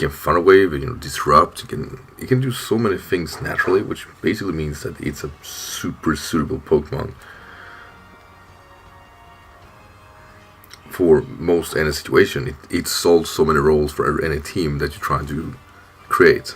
Thunder Wave, disrupt. It can do so many things naturally, which basically means that it's a super suitable Pokemon for most any situation. It solves so many roles for any team that you're trying to create.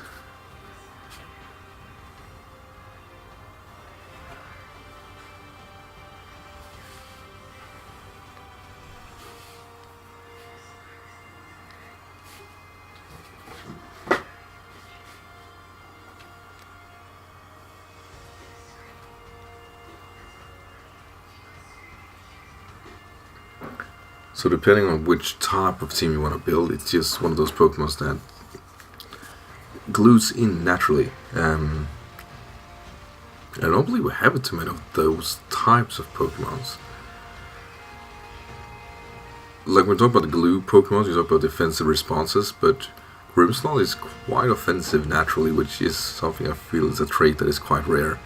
So depending on which type of team you want to build, it's just one of those Pokemons that glues in naturally. I don't believe we have too many of those types of Pokemons. Like when we talk about the glue Pokemons, we talk about defensive responses, but Grimmsnarl is quite offensive naturally, which is something I feel is a trait that is quite rare.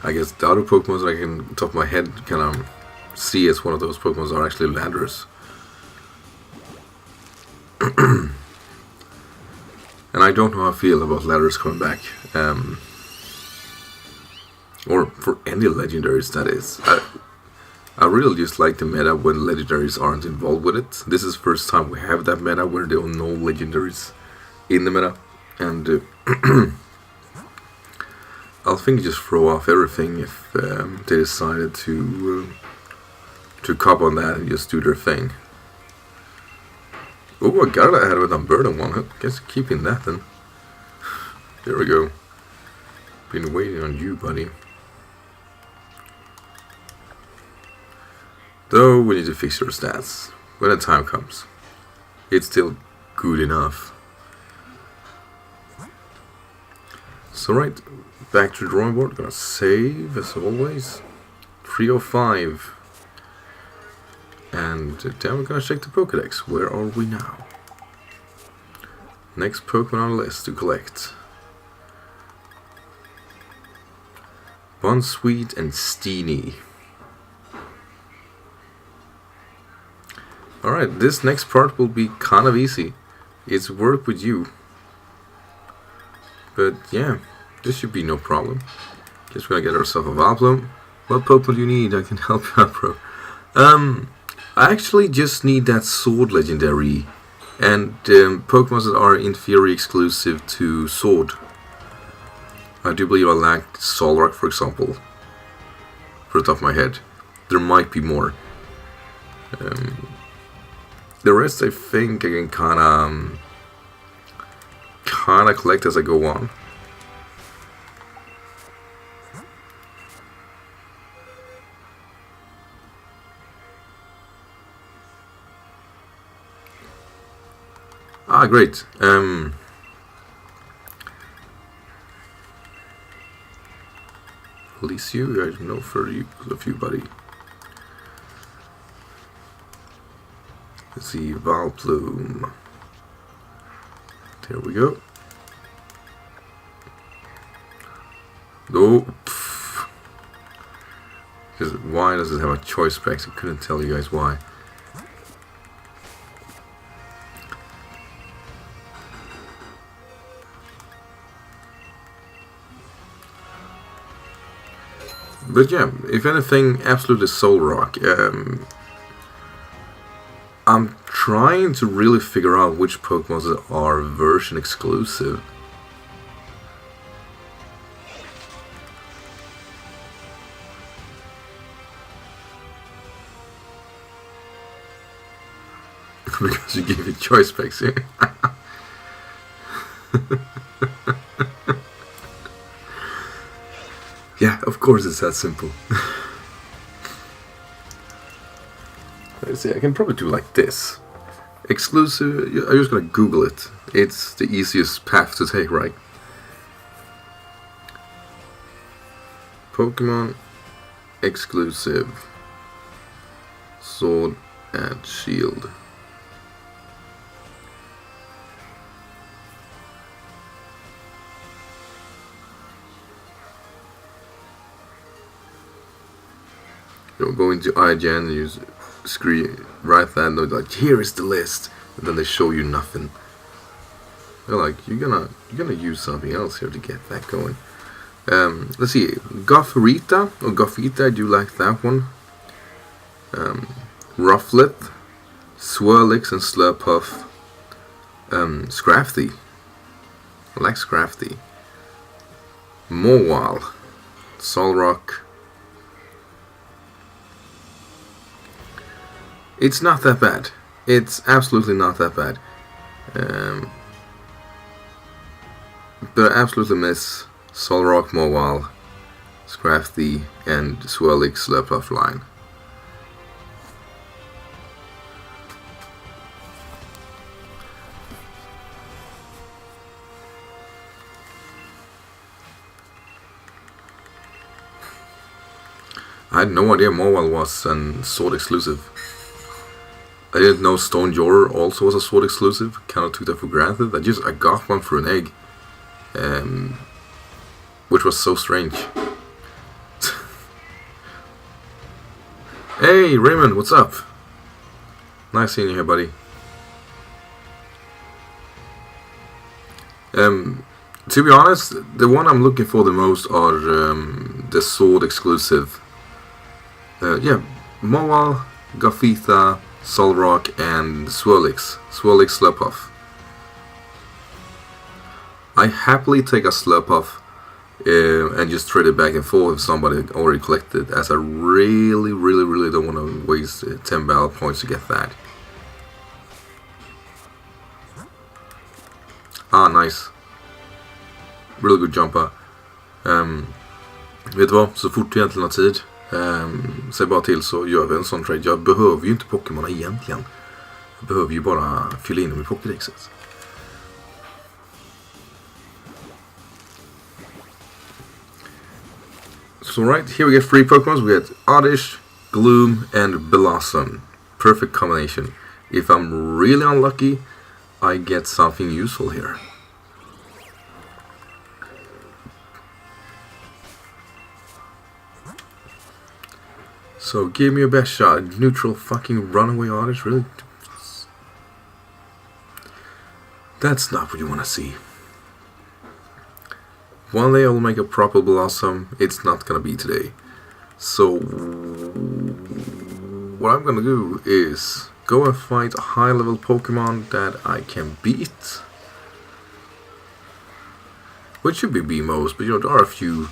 I guess the other Pokemon that I can, top of my head, kind of see as one of those Pokemon are actually Landers. And I don't know how I feel about Landers coming back. Or for any legendaries, that is. I really just like the meta when legendaries aren't involved with it. This is the first time we have that meta where there are no legendaries in the meta. And I think just throw off everything if they decided to cop on that and just do their thing. Oh, I got it ahead of a Burden one. I guess keeping that then. There we go. Been waiting on you, buddy. Though we need to fix your stats when the time comes. It's still good enough. So right, back to the drawing board. Gonna save as always. 305. And then we're gonna check the Pokedex. Where are we now? Next Pokemon on the list to collect. Bunsweet and Steenie. Alright, this next part will be kind of easy. It's work with you. But yeah, this should be no problem. Guess we're gonna get ourselves a Vileplume. What Pokemon do you need? I can help you out, bro. I actually just need that Sword Legendary. And Pokemon that are in theory exclusive to Sword. I do believe I lack Solrock, for example. For the top of my head. There might be more. The rest I think I can kinda collect as I go on. Ah, great. Release you. I know for you, of you, buddy. Let's see, Vileplume. There we go. No. Because why does it have a choice specs? I couldn't tell you guys why. But yeah, if anything, absolutely Solrock. I'm trying to really figure out which Pokemon are version exclusive. Because you gave it choice specs here. Yeah, of course it's that simple. Let's see, I can probably do like this. Exclusive, I'm just gonna Google it. It's the easiest path to take, right? Pokemon exclusive Sword and Shield. go into IGN and you write that and they're like, here is the list, and then they show you nothing. They're like, you're gonna use something else here to get that going. Let's see, Goffita, I do like that one. Rufflet, Swirlix, and Slurpuff. Scrafty, I like Scrafty. Mawile, Solrock. It's not that bad. It's absolutely not that bad. But I absolutely miss Solrock, Mawile, Scrafty, and Swirlix Slurpuff line. I had no idea Mawile was a Sword exclusive. I didn't know Stonejour also was a Sword exclusive. Kind of took that for granted. I got one for an egg. Which was so strange. Hey Raymond, what's up? Nice seeing you here, buddy. To be honest, the one I'm looking for the most are the Sword exclusive. Mawile, Gothita, Solrock, and Swirlix Slurpuff. I happily take a Slurpuff and just trade it back and forth if somebody already collected, as I really don't want to waste 10 battle points to get that. Ah, nice. Really good jumper. Vet du vad? Så fort du egentligen har tid, säg bara till så gör vi en sån trade. Jag behöver ju inte Pokémon egentligen. Jag behöver ju bara fylla in dem i Pokedexet. So right, here we get 3 Pokemon. We get Oddish, Gloom, and Blossom. Perfect combination. If I'm really unlucky, I get something useful here. So give me your best shot. Neutral fucking runaway Oddish, really? That's not what you want to see. One day I will make a proper Blossom. It's not gonna be today. So what I'm gonna do is go and fight a high level Pokemon that I can beat. Which should be BMOs, but there are a few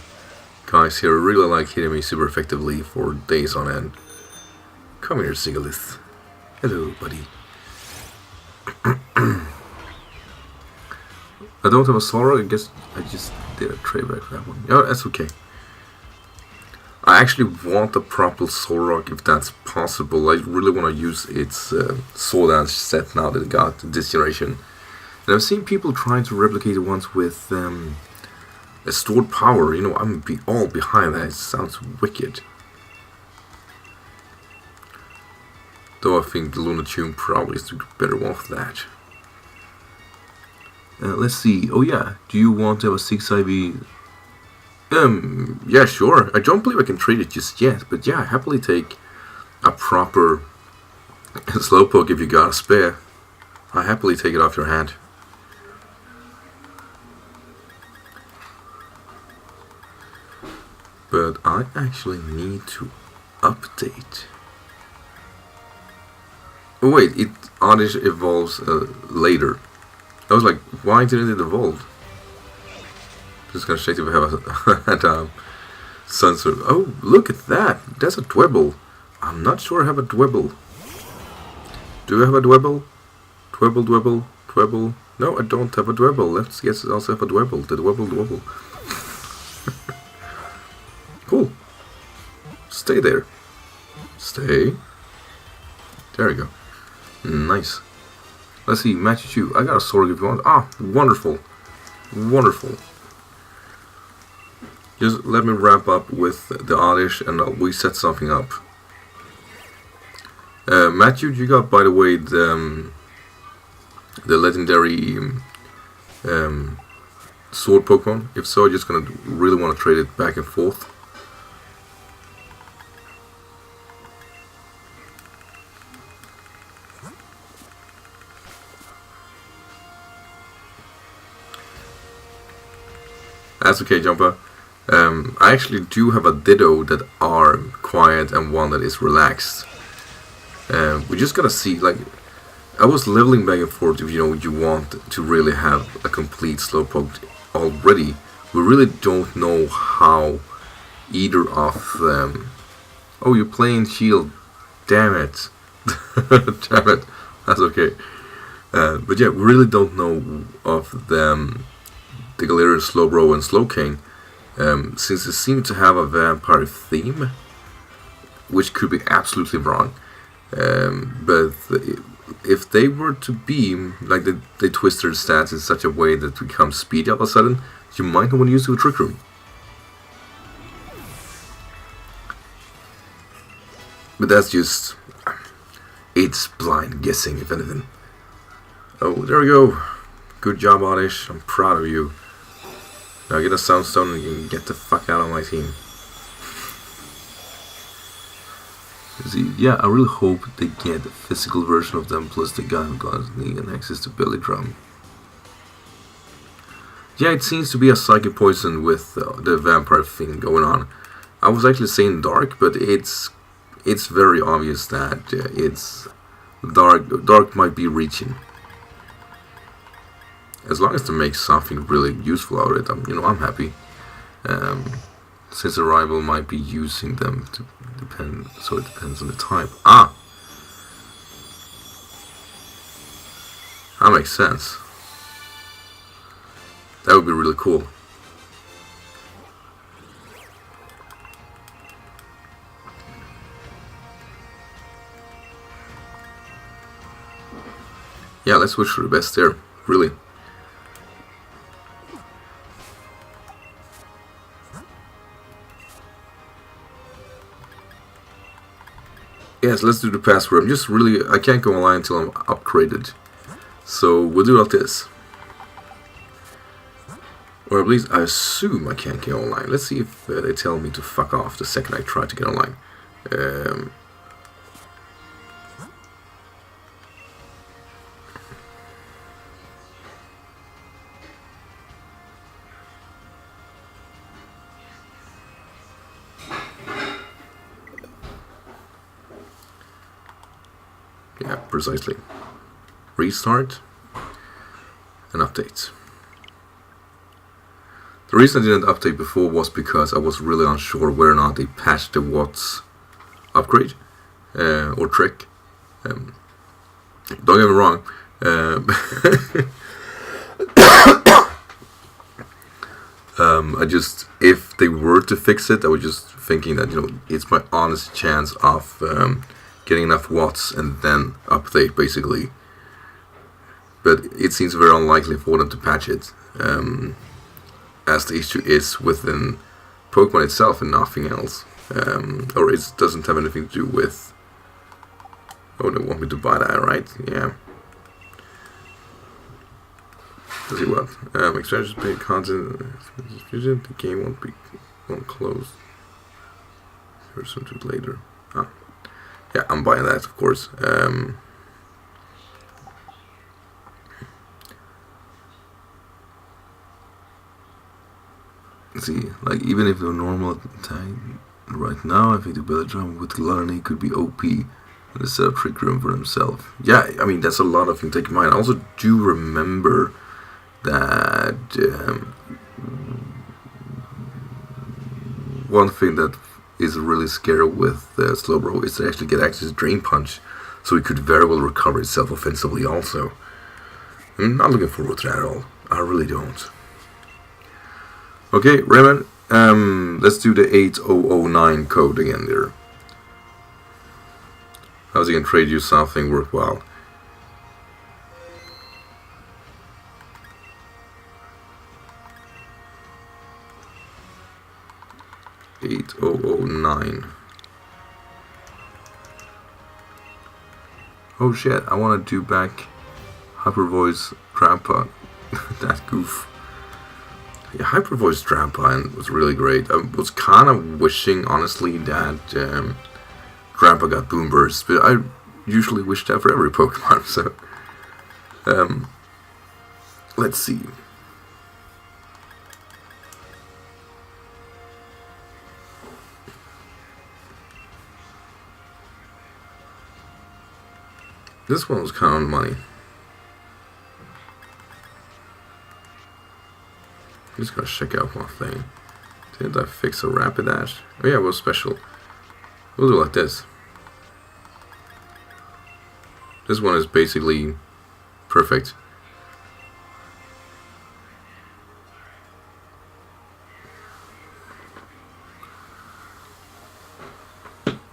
guys here who really like hitting me super effectively for days on end. Come here, Sigalith. Hello, buddy. I don't have a Solrock. I guess I just did a trade back for that one. Yeah, that's okay. I actually want a proper Solrock if that's possible. I really want to use its Sword Dance set now that it got this generation. And I've seen people trying to replicate it once with a stored power. You know, I'm all behind that. It sounds wicked. Though I think the Lunatune probably is better off that. Let's see. Oh yeah, do you want to have a 6 IV? Yeah, sure. I don't believe I can trade it just yet, but yeah, I happily take a proper Slowpoke if you got a spare. I happily take it off your hand. But I actually need to update. Oh wait, Oddish evolves later. I was like, why didn't it evolve? Just gonna check if we have a sensor. Oh, look at that! That's a Dwebble. I'm not sure I have a Dwebble. Do I have a Dwebble? Dwebble. No, I don't have a Dwebble. Let's guess I also have a Dwebble. The Dwebble. Cool. Stay there. Stay. There we go. Nice. Let's see, match you. I got a sword if you want. Ah, wonderful. Wonderful. Just let me wrap up with the Oddish and we set something up. Matthew, you got, by the way, the legendary sword Pokemon? If so, I'm just gonna really want to trade it back and forth. That's okay, Jumper. I actually do have a Ditto that are quiet and one that is relaxed. We just gotta see, like, I was leveling back and forth if you want to really have a complete Slowpoke already. We really don't know how either of them... Oh, you're playing Shield. Damn it. Damn it. That's okay. But yeah, we really don't know of them, the Galarian Slowbro and Slowking, since they seem to have a vampire theme, which could be absolutely wrong. But if they were to be, like they twist their stats in such a way that it becomes speedy all of a sudden, you might not want to use the Trick Room. But that's just... it's blind guessing, if anything. Oh, there we go. Good job, Oddish. I'm proud of you. Now get a Soundstone and you can get the fuck out of my team. See, yeah, I really hope they get a physical version of them, plus the guy who got me and access to Belly Drum. Yeah, it seems to be a Psychic Poison with the vampire thing going on. I was actually saying dark, but it's very obvious that it's dark. Dark might be reaching. As long as they make something really useful out of it, I'm happy. Since a rival might be using them to depend, so it depends on the type. Ah, that makes sense. That would be really cool. Yeah, let's wish for the best there, really. Yes, let's do the password. I'm just really... I can't go online until I'm upgraded. So we'll do it like this. Or at least I assume I can't get online. Let's see if they tell me to fuck off the second I try to get online. Yeah, precisely. Restart and update. The reason I didn't update before was because I was really unsure whether or not they patched the Watts upgrade or trick. Don't get me wrong. I just, if they were to fix it, I was just thinking that it's my honest chance of getting enough Watts and then update basically. But it seems very unlikely for them to patch it. As the issue is within Pokemon itself and nothing else. Or it doesn't have anything to do with... Oh, they want me to buy that, right? Yeah. Let's see what. Expansions paid content. The game won't close. Or something later. Ah. Yeah, I'm buying that, of course. See, like, even if the normal time right now, I think the Belly Drum with Gluttony could be OP and a set up Trick Room for himself. Yeah, I mean, that's a lot of things to take in mind. I also do remember that one thing that is really scary with Slowbro is to actually get access to Drain Punch, so it could very well recover itself offensively also. I'm not looking forward to that at all. I really don't. Okay, Raymond, let's do the 8009 code again there. How's he gonna trade you something worthwhile? $8,009. Oh shit, I wanna do back Hyper Voice Grandpa. That goof. Yeah, Hyper Voice Grandpa was really great. I was kind of wishing, honestly, that Grandpa got Boom Burst, but I usually wish that for every Pokemon, so... let's see. This one was kind of money. I'm just gonna check out one thing. Didn't I fix a rapid dash? Oh yeah, it was special. We'll do it like this. This one is basically perfect.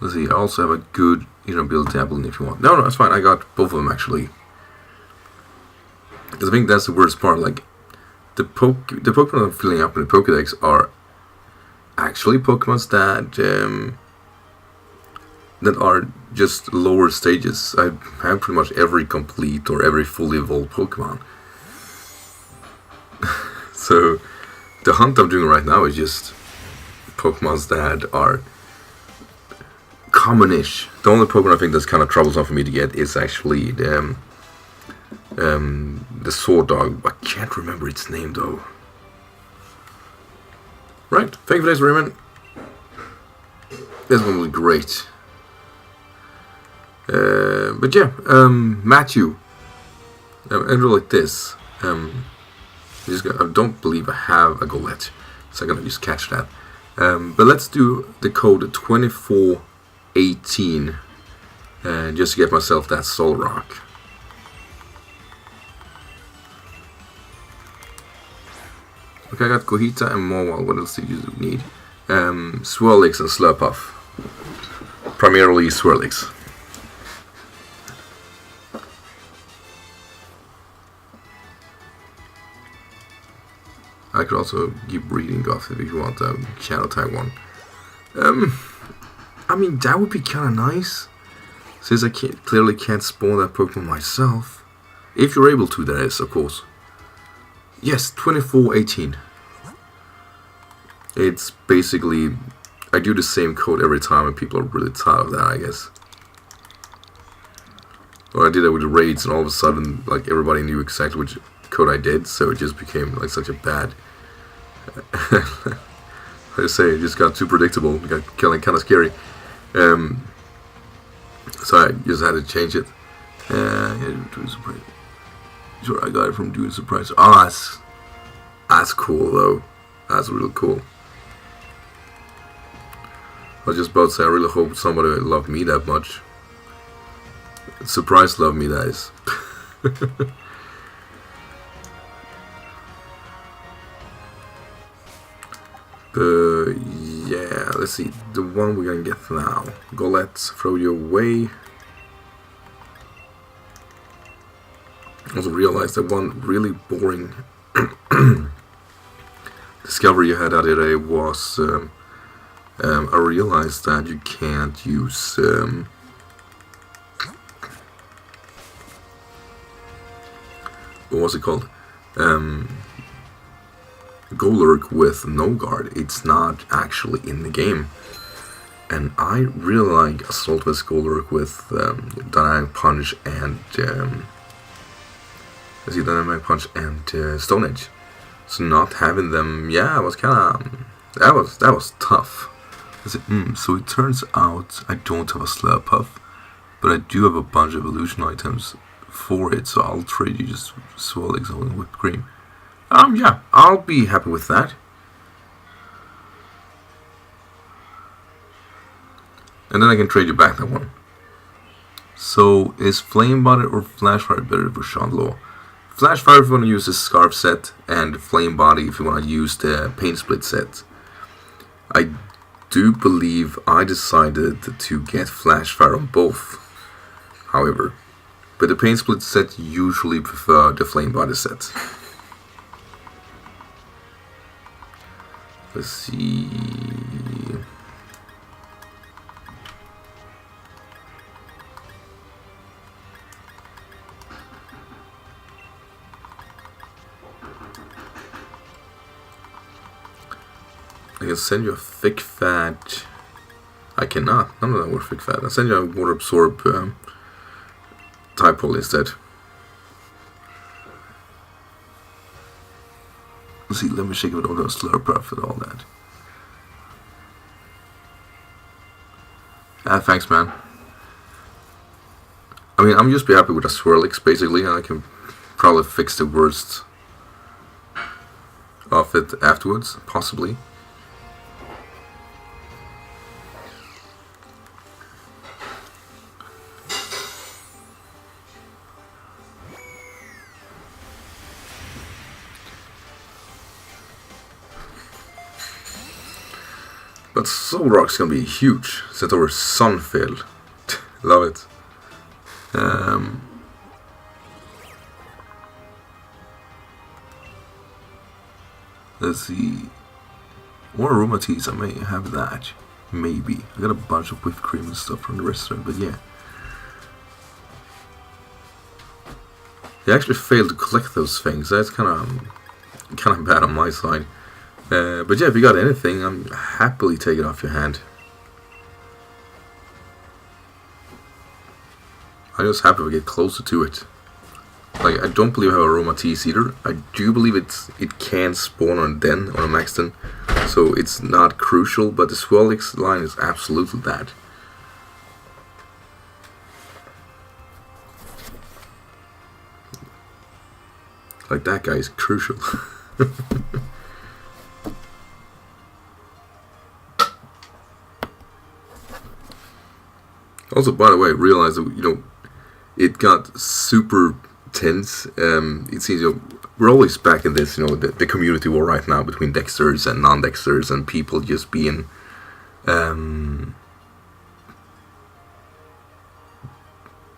Let's see, I also have a good build tablet if you want. No, that's fine. I got both of them actually. Because I think that's the worst part. Like, the Pokemon I'm filling up in the Pokedex are actually Pokemons that are just lower stages. I have pretty much every complete or every fully evolved Pokemon. So the hunt I'm doing right now is just Pokemons that are commonish. The only Pokemon I think that's kind of troublesome for me to get is actually the Sword Dog. I can't remember its name though. Right, thank you for this, Raymond. This one was great. But yeah, Matthew, I do like this. I don't believe I have a Golett, so I'm gonna just catch that. But let's do the code 2418, just to get myself that Soul Rock. Okay, I got Kohita and Mawile. What else do you need? Swirlix and Slurpuff. Primarily Swirlix. I could also keep breeding Goth if you want a Shadow type one. I mean, that would be kind of nice. Since I clearly can't spawn that Pokemon myself. If you're able to, that is, of course. Yes, 2418. It's basically, I do the same code every time and people are really tired of that, I guess. Well, I did that with the raids and all of a sudden, like, everybody knew exactly which code I did, so it just became, like, such a bad... I say, it just got too predictable. It got kind of scary. So I just had to change it. Sure, I got it from doing surprise. Oh, that's cool though. That's really cool. I was just about to say, I really hope somebody loved me that much. Surprise loved me, that is. Yeah, let's see. The one we're gonna get now. Golett, throw you away. Also realized that one really boring discovery you had the other day was I realized that you can't use what was it called? Golurk with no guard. It's not actually in the game. And I really like Assault Vest Golurk with Dynamic Punch and Dynamic Punch and Stone Edge. So not having them, yeah, it was kind of that was tough. I said, so it turns out I don't have a Slurpuff, but I do have a bunch of evolution items for it. So I'll trade you just Swirlix and Whipped Cream. Yeah, I'll be happy with that. And then I can trade you back that one. So is Flame Body or Flash Fire better for Chandler? Flash Fire if you want to use the Scarf set, and Flame Body if you want to use the Pain Split set. I do believe I decided to get Flash Fire on both, however. But the Pain Split set usually prefer the Flame Body set. Let's see... I can send you a thick fat. I cannot. None of them were thick fat. I'll send you a water absorb type hole instead. Let's see. Let me check if it all goes Slurpuff and all that. Thanks, man. I mean, I'm just be happy with a Swirlix basically, and I can probably fix the worst of it afterwards, possibly. But Soul Rock's gonna be huge, since our Sunfill. Love it. Let's see. More aroma teas, I may have that. Maybe. I got a bunch of whipped cream and stuff from the restaurant, but yeah. They actually failed to collect those things. That's kind of bad on my side. But yeah, if you got anything, I'm happily take it off your hand. I'm just happy if I get closer to it. Like, I don't believe I have aroma teas either. I do believe it can spawn on a den, on a max den, so it's not crucial, but the Swirlix line is absolutely that. Like, that guy is crucial. Also, by the way, I realized that, you know, it got super tense. It seems, you know, we're always back in this, you know, the community war right now between Dexters and non-Dexters, and people just being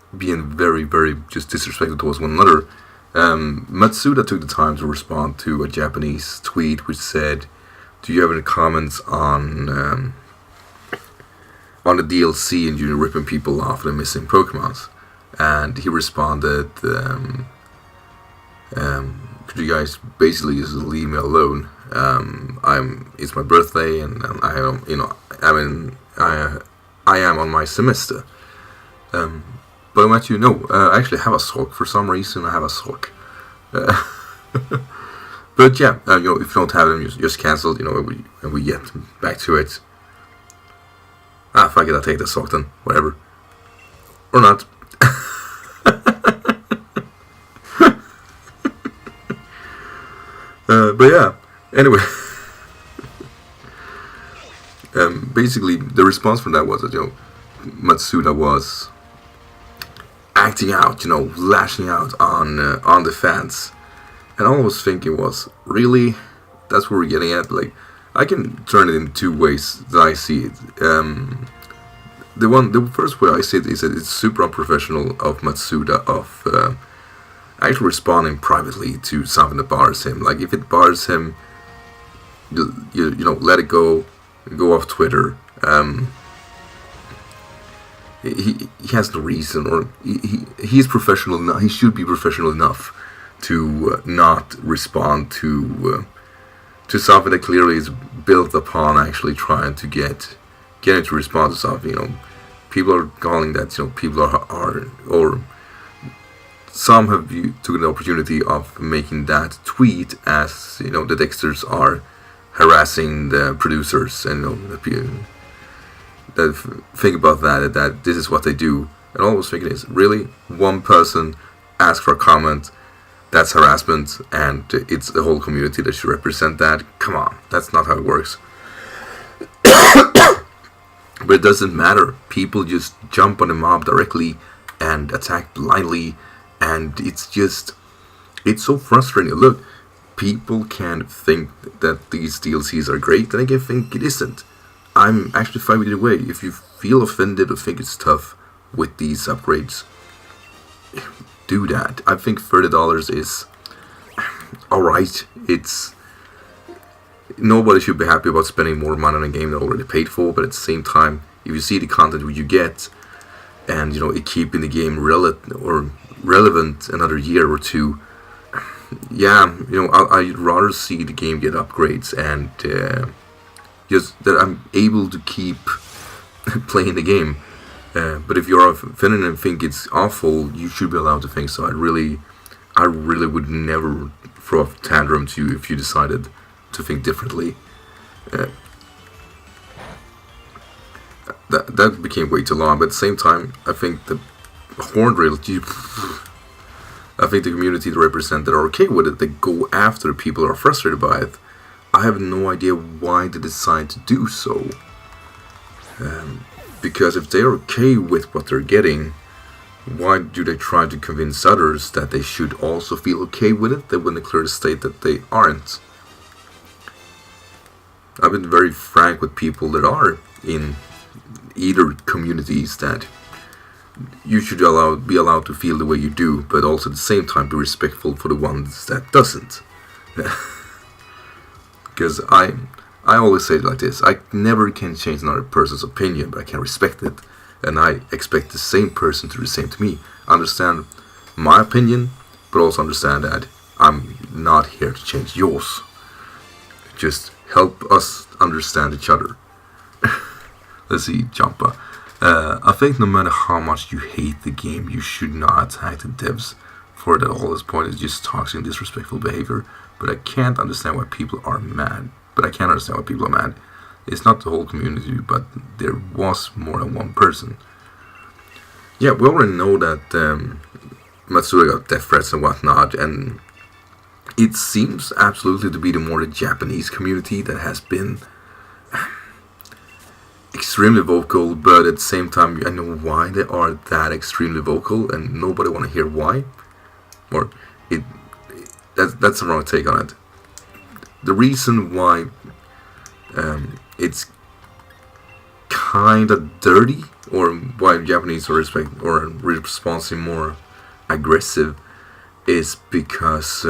very, very just disrespectful towards one another. Matsuda took the time to respond to a Japanese tweet which said, "Do you have any comments on the DLC and you ripping people off and missing Pokemons?" And he responded, "Could you guys basically just leave me alone? It's my birthday and I am, you know, I am on my semester." But I want you to know, I actually have a sock for some reason. I have a sock. But yeah, you know, if you don't have them, just cancel. You know, when we get back to it. Fuck it, I'll take the sock then. Whatever. Or not. But yeah, anyway. Basically, the response from that was that, you know, Matsuda was acting out, you know, lashing out on the fans. And all I was thinking was, really? That's what we're getting at? Like, I can turn it in two ways that I see it. The first way I see it is that it's super unprofessional of Matsuda of actually responding privately to something that bothers him. Like, if it bothers him, you know, let it go off Twitter. He has no reason, or he's professional enough. He should be professional enough to not respond to something that clearly is built upon actually trying to get into response to something. You know, people are calling that, you know, people are or some have taken the opportunity of making that tweet as, you know, the Dexters are harassing the producers, and, you know, that think about that this is what they do. And all I was thinking is, really, one person asked for a comment, that's harassment, and it's the whole community that should represent that. Come on, that's not how it works. But it doesn't matter. People just jump on the mob directly and attack blindly, and it's so frustrating. Look, people can think that these DLCs are great, and I can think it isn't. I'm actually fine with either way. If you feel offended or think it's tough with these upgrades, do that. I think $30 is alright. Nobody should be happy about spending more money on a game they already paid for, but at the same time, if you see the content you get, and, you know, it keeping the game relevant another year or two, yeah, you know, I'd rather see the game get upgrades and just that I'm able to keep playing the game. But if you're offended and think it's awful, you should be allowed to think so. I really would never throw a tantrum to you if you decided to think differently. That became way too long, but at the same time, I think the horn drill, I think the community they represent that are okay with it, they go after people who are frustrated by it. I have no idea why they decide to do so. Because if they're okay with what they're getting, why do they try to convince others that they should also feel okay with it, that when they clearly state that they aren't? I've been very frank with people that are in either communities that you should be allowed to feel the way you do, but also at the same time be respectful for the ones that doesn't. Because I always say it like this: I never can change another person's opinion, but I can respect it, and I expect the same person to do the same to me. Understand my opinion, but also understand that I'm not here to change yours. Just help us understand each other. Let's see, Jumpa. I think no matter how much you hate the game, you should not attack the devs for that. All this point is just toxic and disrespectful behavior. But I can't understand why people are mad. It's not the whole community, but there was more than one person. Yeah, we already know that Matsuda got death threats and whatnot, and it seems absolutely to be the more the Japanese community that has been extremely vocal, but at the same time I know why they are that extremely vocal, and nobody want to hear why. Or that's the wrong take on it. The reason why it's kind of dirty, or why Japanese are responding more aggressive, is because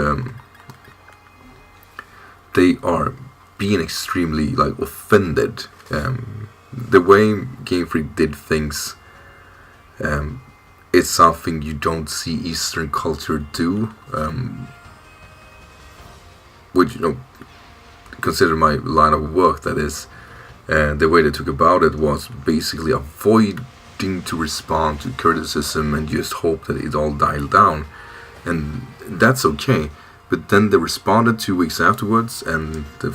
they are being extremely offended. The way Game Freak did things, it's something you don't see Eastern culture do. Which, consider my line of work, that is, the way they took about it was basically avoiding to respond to criticism and just hope that it all dialed down. And that's okay. But then they responded 2 weeks afterwards, and the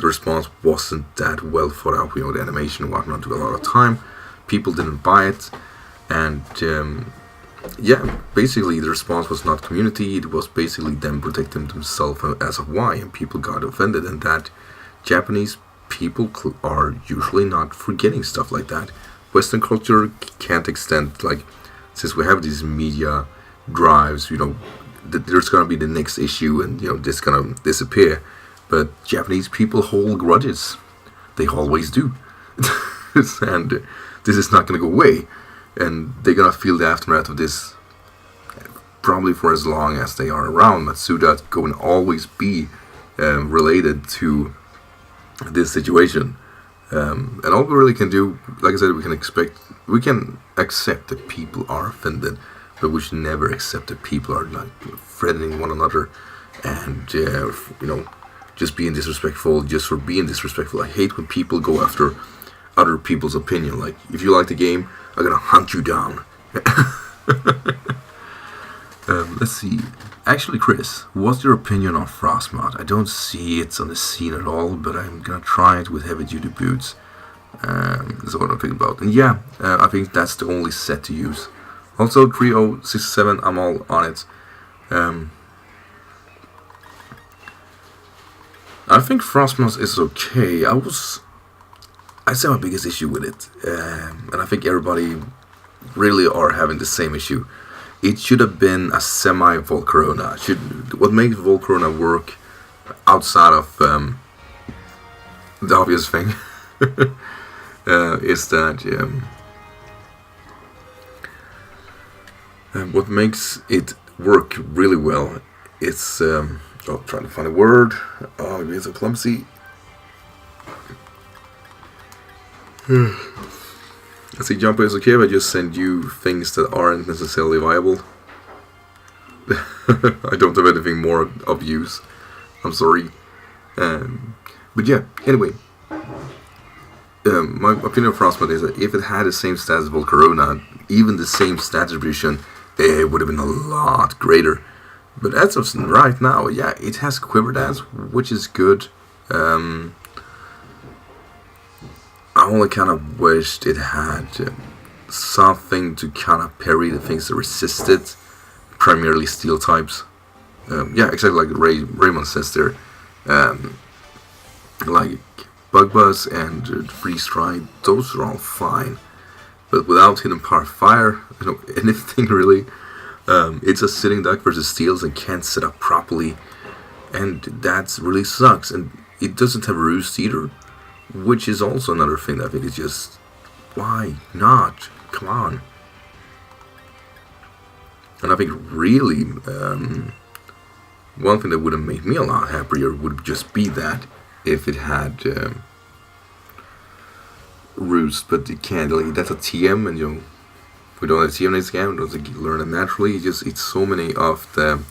response wasn't that well thought out. The animation and whatnot took a lot of time. People didn't buy it. And basically the response was not community. It was basically them protecting themselves as of why, and people got offended. And that Japanese people are usually not forgetting stuff like that. Western culture can't extend, since we have these media drives, there's gonna be the next issue, and this gonna disappear. But Japanese people hold grudges. They always do. And this is not gonna go away. And they're gonna feel the aftermath of this probably for as long as they are around. Matsuda is going to always be related to this situation. And all we really can do, like I said, we can accept that people are offended, but we should never accept that people are threatening one another and just being disrespectful just for being disrespectful. I hate when people go after other people's opinion. Like, if you like the game, I'm gonna hunt you down. Let's see. Actually, Chris, what's your opinion on Frostmod? I don't see it on the scene at all, but I'm gonna try it with heavy-duty boots. That's what I'm thinking about. And yeah, I think that's the only set to use. Also, 3067, I'm all on it. I think Frostmod is okay. I say my biggest issue with it, and I think everybody really are having the same issue. It should have been a semi-Volcarona. What makes Volcarona work outside of the obvious thing is that what makes it work really well is trying to find a word. Oh, I'm being so clumsy. I see, Jumper is okay if I just send you things that aren't necessarily viable. I don't have anything more of use. I'm sorry. But yeah, anyway. My opinion of Frostmod is that if it had the same stats as Volcarona, even the same stat distribution, it would have been a lot greater. But as of right now, yeah, it has Quiver Dance, which is good. I only kind of wished it had something to kind of parry the things that resist it, primarily steel types. Yeah, exactly like Raymond says there. Like Bug Buzz and Freeze Strike, those are all fine. But without Hidden Power Fire, anything really, it's a sitting duck versus steels and can't set up properly. And that really sucks. And it doesn't have roost either, which is also another thing that I think is just, why not? Come on. And I think really, one thing that would have made me a lot happier would just be that if it had roost, but it can't. Like, that's a TM, and we don't have TM in this game. We don't learn it naturally. It's so many of the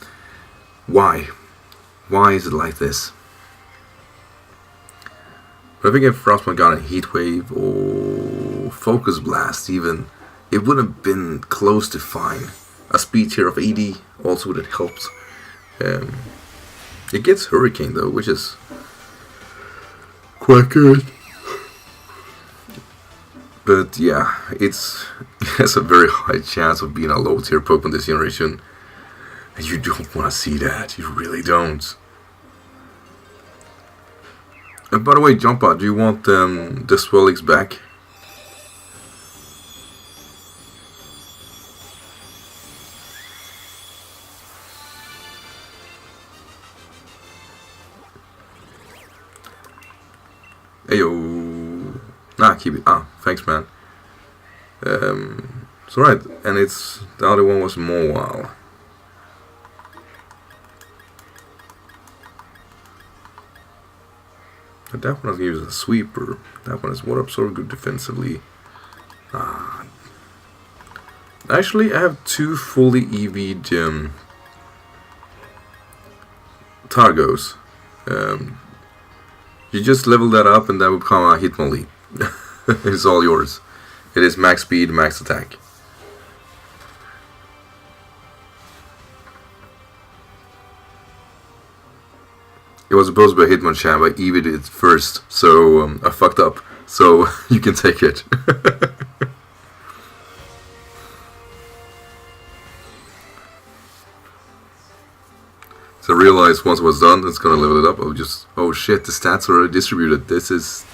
why. Why is it like this? But I think if Frostbite got a Heat Wave or Focus Blast even, it would have been close to fine. A speed tier of 80 also would have helped. It gets Hurricane though, which is quite good. But yeah, it has a very high chance of being a low tier Pokemon this generation. And you don't want to see that. You really don't. And by the way, Jumpa, do you want the Swellix back? Ayo. Nah, keep it. Ah, thanks, man. It's alright. And the other one was Mowile. But that one I was going to use as a sweeper. That one is water absorb, good defensively. Actually, I have 2 fully EV'd Targos. You just level that up and that will become a Hitmonlee. It's all yours. It is max speed, max attack. It was supposed to be a Hitmonchan, but I EV'd it first, so I fucked up. So you can take it. So I realized once it was done, it's gonna level it up. Oh shit, the stats are already distributed. This is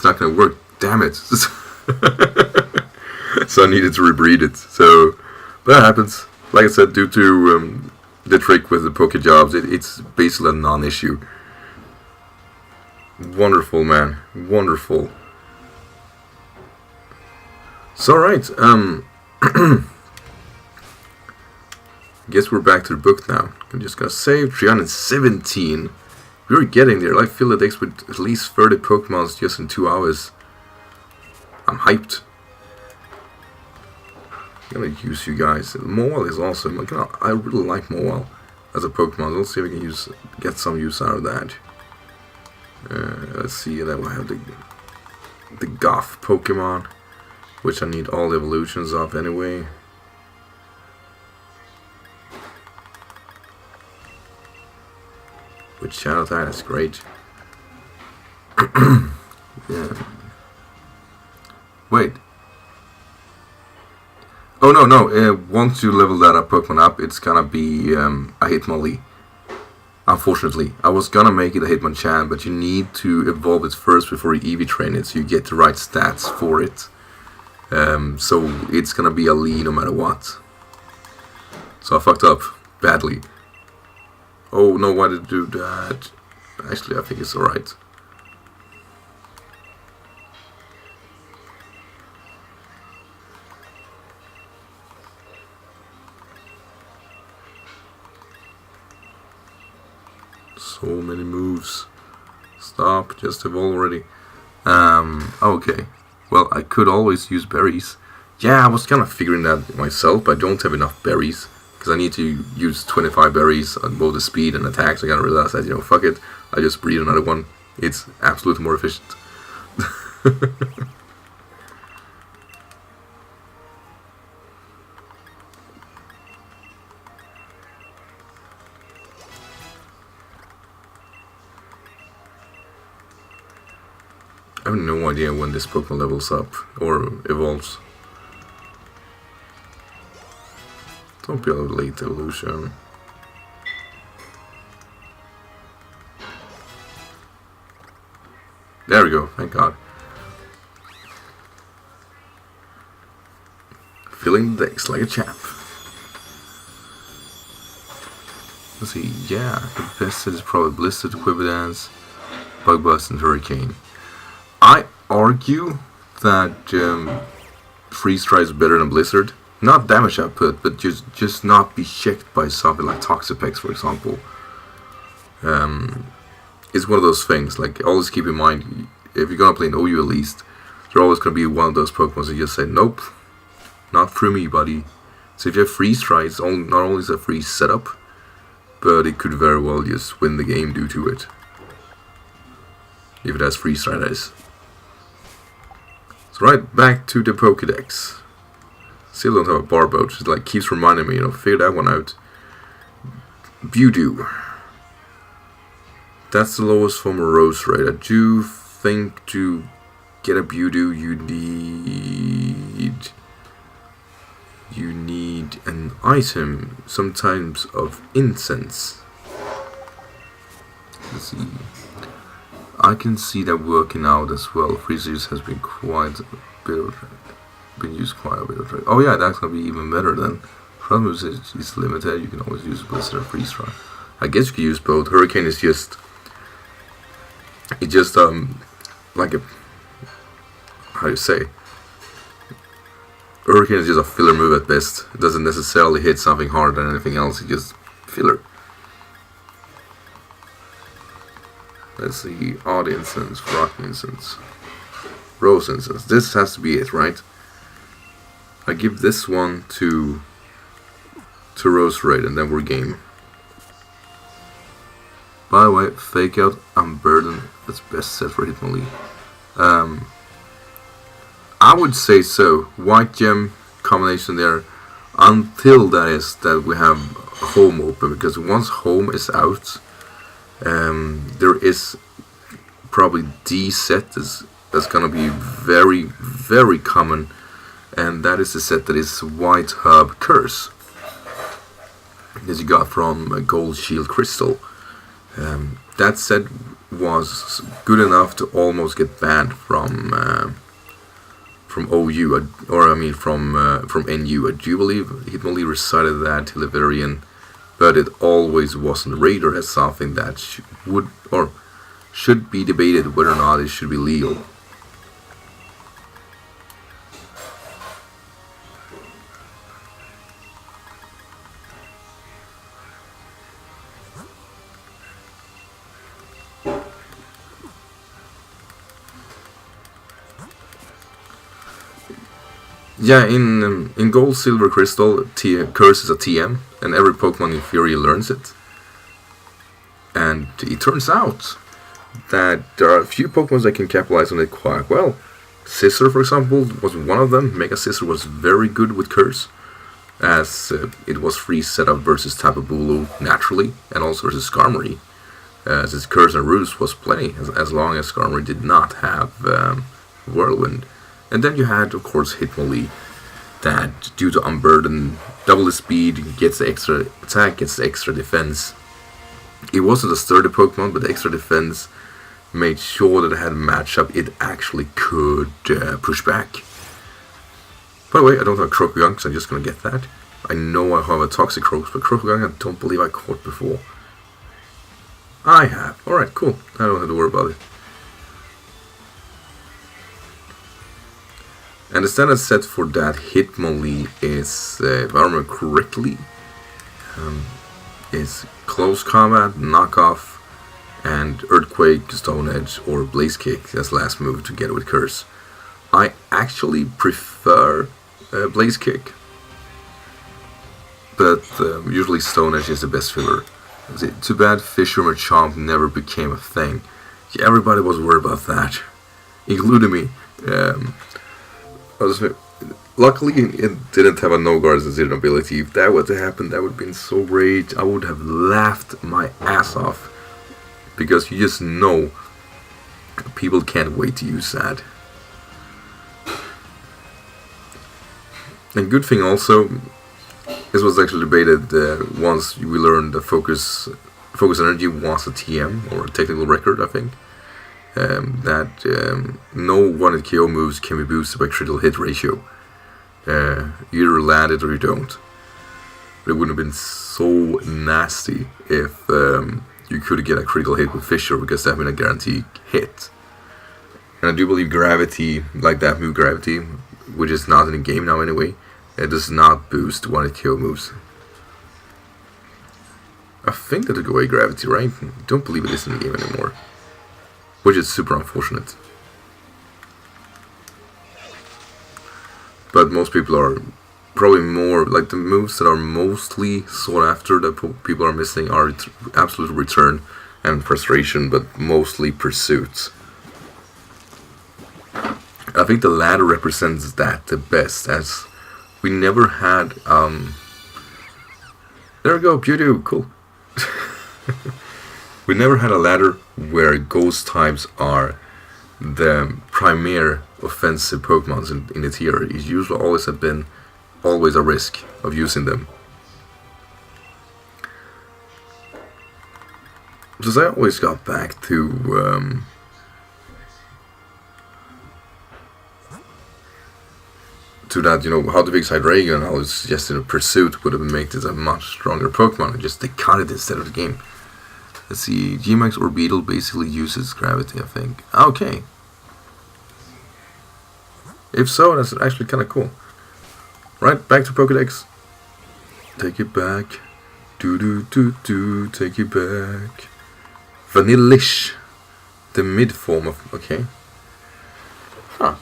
not gonna work. Damn it. So I needed to rebreed it. So, but that happens. Like I said, due to the trick with the Pokejobs, it's basically a non-issue. Wonderful, man. Wonderful. So, right. Guess we're back to the book now. I'm just gonna save 317. We're getting there. Like Pokedex with at least 30 Pokemons just in 2 hours. I'm hyped. I'm gonna use you guys. Mowile is awesome. I really like Mowile as a Pokemon. Let's see if we can get some use out of that. Let's see. Then we'll have the Goth Pokemon, which I need all the evolutions of anyway. With Shadow Tide, that's great. Yeah. Wait. Oh no. Once you level that Pokemon up, it's gonna be a Hitmonlee. Unfortunately, I was gonna make it a Hitmonchan, but you need to evolve it first before you EV train it, so you get the right stats for it. So it's gonna be a Lee no matter what. So I fucked up badly. Oh no, why did it do that? Actually, I think it's alright. So many moves. Stop, just evolve already. Okay. Well, I could always use berries. Yeah, I was kind of figuring that myself, but I don't have enough berries. Because I need to use 25 berries on both the speed and attack, so I gotta realize that, fuck it. I just breed another one. It's absolutely more efficient. I have no idea when this Pokemon levels up or evolves. Don't be a late evolution. There we go, thank God. Filling the decks like a champ. Let's see, yeah, the best set is probably Blizzard, Pokedex, Bug Bust, and Hurricane. I argue that Freeze Dry is better than Blizzard. Not damage output, but just not be checked by something like Toxapex, for example. It's one of those things, like, always keep in mind, if you're gonna play an OU at least, there's always gonna be one of those Pokemon that you just say, nope, not through me, buddy. So if you have Freeze Dry, it's not only is a free setup, but it could very well just win the game due to it. If it has Freeze Dry, that is. So right, back to the Pokedex. Still don't have a Barboat, it like keeps reminding me, figure that one out. Budew. That's the lowest form of Rose Raid. I do think to get a Budew you need an item, sometimes of incense. Let's see. I can see that working out as well. Freezers has been used quite a bit of. Oh yeah, that's gonna be even better then. Problem is it's limited. You can always use Blizzard or Freeze Dry. I guess you can use both. Hurricane is just like a, how do you say? Hurricane is just a filler move at best. It doesn't necessarily hit something harder than anything else. It's just filler. Let's see, odd incense, rock incense, rose incense. This has to be it, right? I give this one to Rose Raid, and then we're game. By the way, Fake Out, Unburden, that's best set for Hitmonlee. I would say so. White gem combination there, until that we have home open, because once home is out, there is probably D set that's gonna be very, very common, and that is the set that is White Herb Curse, as you got from Gold Shield Crystal. That set was good enough to almost get banned from OU, or I mean from NU. I do believe Hitmonlee recited that till the very end, but it always was on the radar as something that should be debated whether or not it should be legal. Yeah, in Gold Silver Crystal, Curse is a TM, and every Pokemon in Fury learns it. And it turns out that there are a few Pokemon that can capitalize on it quite well. Scissor, for example, was one of them. Mega Scissor was very good with Curse, as it was free setup versus Tapu Bulu naturally, and also versus Skarmory. As its Curse and Roost was plenty, as long as Skarmory did not have Whirlwind. And then you had, of course, Hitmonlee, that due to Unburden, double the speed, gets the extra attack, gets the extra defense. It wasn't a sturdy Pokemon, but the extra defense made sure that it had a matchup it actually could push back. By the way, I don't have a Crocogang, so I'm just going to get that. I know I have a Toxicroak, but Crocogang I don't believe I caught before. I have. Alright, cool. I don't have to worry about it. And the standard set for that Hitmonlee is, if I remember correctly, is Close Combat, Knockoff, and Earthquake, Stone Edge, or Blaze Kick as last move to get with Curse. I actually prefer Blaze Kick, but usually Stone Edge is the best filler. Too bad Fisherman Chomp never became a thing. Yeah, everybody was worried about that, including me. Luckily, it didn't have a no guards and zero ability. If that would have happened, that would have been so great. I would have laughed my ass off, because you just know people can't wait to use that. And good thing also, This was actually debated once we learned that focus energy was a TM, or a technical record, I think. That no one-hit KO moves can be boosted by critical hit ratio. You either land it or you don't. But it would have been so nasty if you could get a critical hit with Fisher, because that would have been a guaranteed hit. And I do believe Gravity, like that move Gravity, which is not in the game now anyway, it does not boost one-hit KO moves. I think that took away Gravity, right? I don't believe it is in the game anymore. Which is super unfortunate. But most people are probably more, like the moves that are mostly sought after that people are missing are Absolute Return and Frustration, but mostly Pursuit. I think the latter represents that the best, as we never had, there we go, Pewdoo, cool. We never had a ladder where ghost types are the primary offensive Pokemons in the tier. It usually always have been a risk of using them. Because I always got back to that, how the big Hydreigon, I was suggesting a Pursuit would have made this a much stronger Pokemon, and just they cut it instead of the game. Let's see, G-Max Orbeetle basically uses Gravity, I think. Okay. If so, that's actually kind of cool. Right, back to Pokedex. Take it back. Do, take it back. Vanillish. The mid form of, okay. Huh.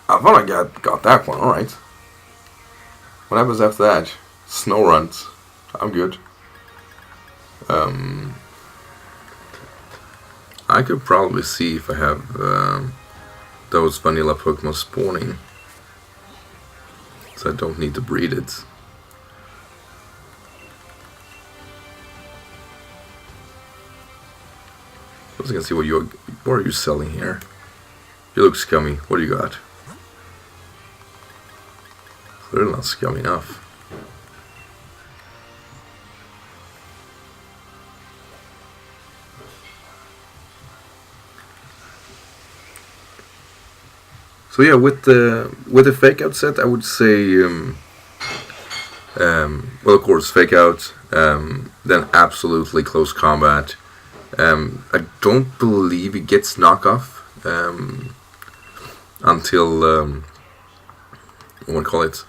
I thought I got that one, alright. What happens after that? Snow runs. I'm good. I could probably see if I have those vanilla Pokemon spawning. So I don't need to breed it. I was gonna see what are you selling here? You look scummy. What do you got? They're not scummy enough. So yeah, with the fake out set, I would say, well, of course, fake out, then absolutely close combat. I don't believe it gets knockoff until what do you call it?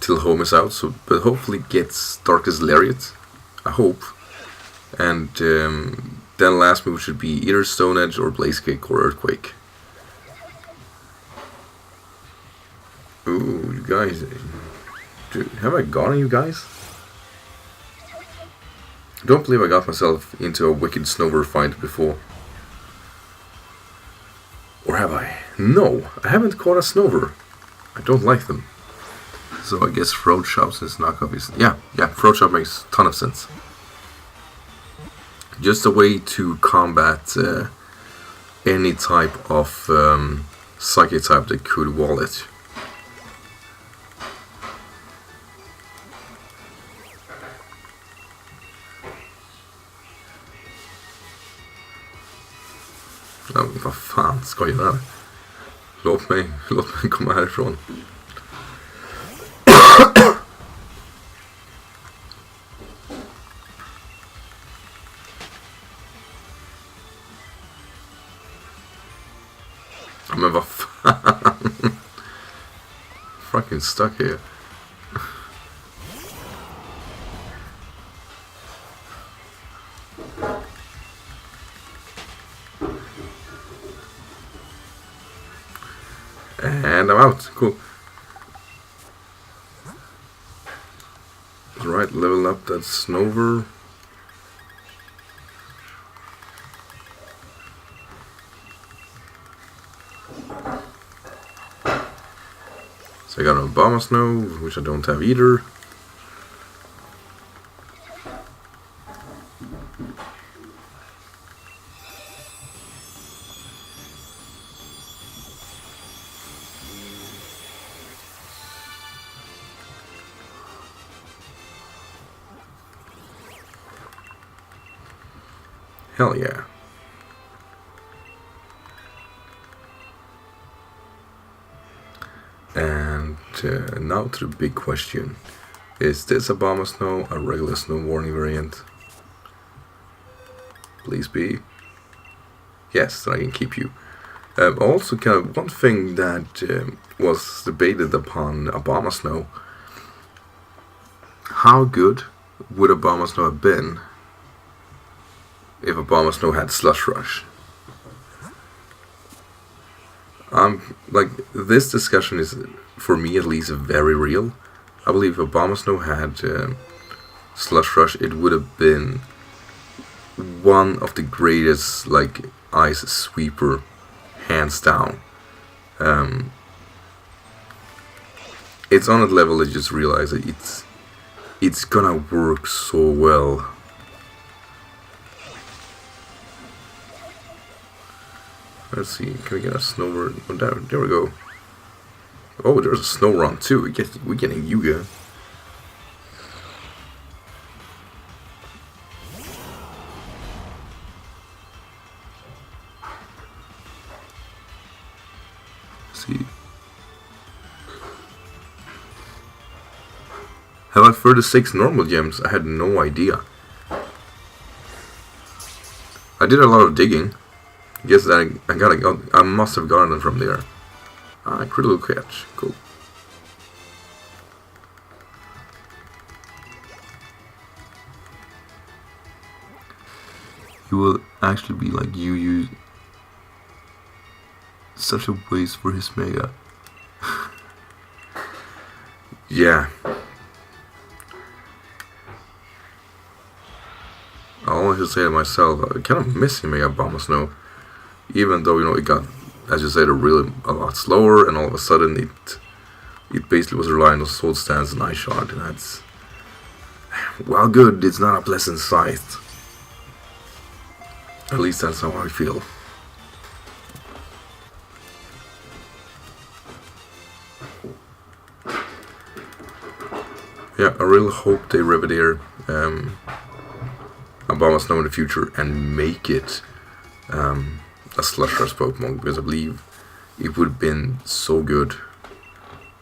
Till home is out. So, but hopefully it gets Darkest Lariat. I hope. And then last move should be either Stone Edge or Blaze Kick or Earthquake. Ooh, you guys. Dude, have I gotten you guys? I don't believe I got myself into a Wicked Snover fight before. Or have I? No, I haven't caught a Snover. I don't like them. So I guess Throat Shops is knockoff is... Yeah, Throat Shop makes a ton of sense. Just a way to combat any type of Psychic type that could wall it. Vad fan skojar du? Låt mig komma härifrån. Men vad fan? Fucking stuck here. And I'm out. Cool. Right, level up that Snover. So I got an Obama Snow, which I don't have either. Hell yeah. And now to the big question. Is this a Bomber Snow, a regular Snow Warning variant? Please be. Yes, I can keep you. Also, kind of one thing that was debated upon a Bomber Snow. How good would a Bomber Snow have been if a Bomber Snow had Slush Rush? Like, this discussion is, for me at least, very real. I believe if a Bomber Snow had Slush Rush, it would have been one of the greatest, like, ice sweeper, hands down. It's on a level that you just realize that it's gonna work so well. Let's see, can we get a snow run? Oh, there we go. Oh, there's a snow run too. We're getting Yuga. Let's see. Have I 36 normal gems? I had no idea. I did a lot of digging. Guess that I must have gotten them from there. Ah, critical catch. Cool. You will actually be like you such a waste for his mega. Yeah. I always just say to myself, I kind of miss him Mega Bomber Snow. Even though, you know, it got, as you said, a lot slower, and all of a sudden it basically was relying on Sword Stance and Ice Shard, and that's, well, good, it's not a pleasant sight. At least that's how I feel. Yeah, I really hope they revideer a Bomber Snow in the future and make it a Slush Rush Pokemon, because I believe it would have been so good.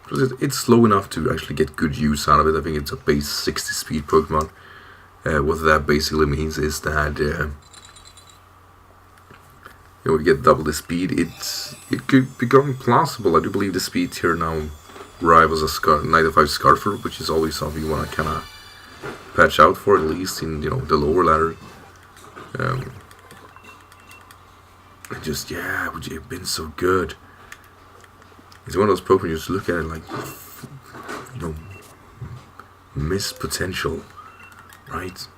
Because it's slow enough to actually get good use out of it. I think it's a base 60 speed Pokemon. What that basically means is that you know, we get double the speed. It could become plausible. I do believe the speed here now rivals a 95 Scarfer, which is always something you want to kind of patch out for, at least in, you know, the lower ladder. And just, yeah, would you have been so good? It's one of those Pokemon you just look at it like, you know, miss potential, right?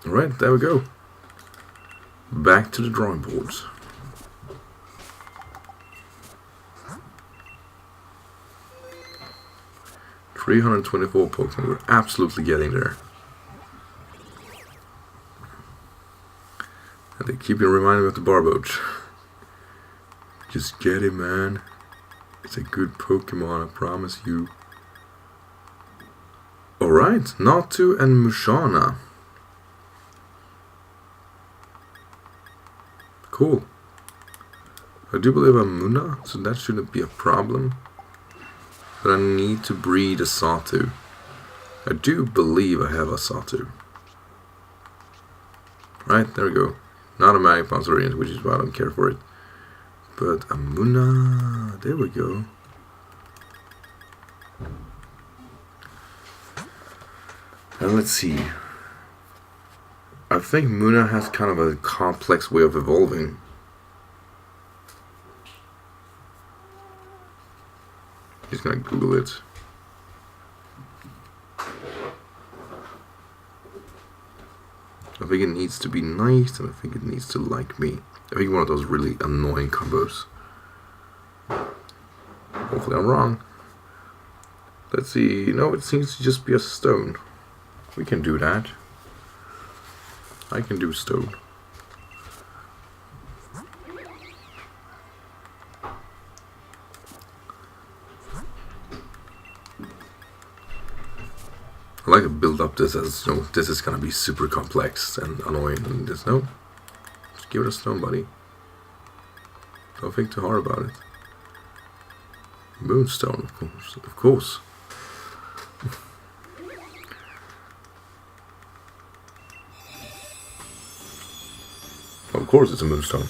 Alright, there we go. Back to the drawing boards. $324 Pokemon, we're absolutely getting there. And they keep reminding me of the Barboach. Just get it, man. It's a good Pokemon, I promise you. Alright, Natu and Mushana. Cool. I do believe I'm Muna, so that shouldn't be a problem. But I need to breed a Satu. I do believe I have a Satu. Right, there we go. Not a Magpons variant, which is why I don't care for it. But a Muna, there we go. And let's see. I think Muna has kind of a complex way of evolving. Just gonna Google it. I think it needs to be nice, and I think it needs to like me. I think one of those really annoying combos. Hopefully I'm wrong. Let's see. No, it seems to just be a stone. We can do that. I can do stone. like to build up this as, you know, this is gonna be super complex and annoying, and just no. Just give it a stone, buddy. Don't think too hard about it. Moonstone, of course. Of course. Of course it's a moonstone.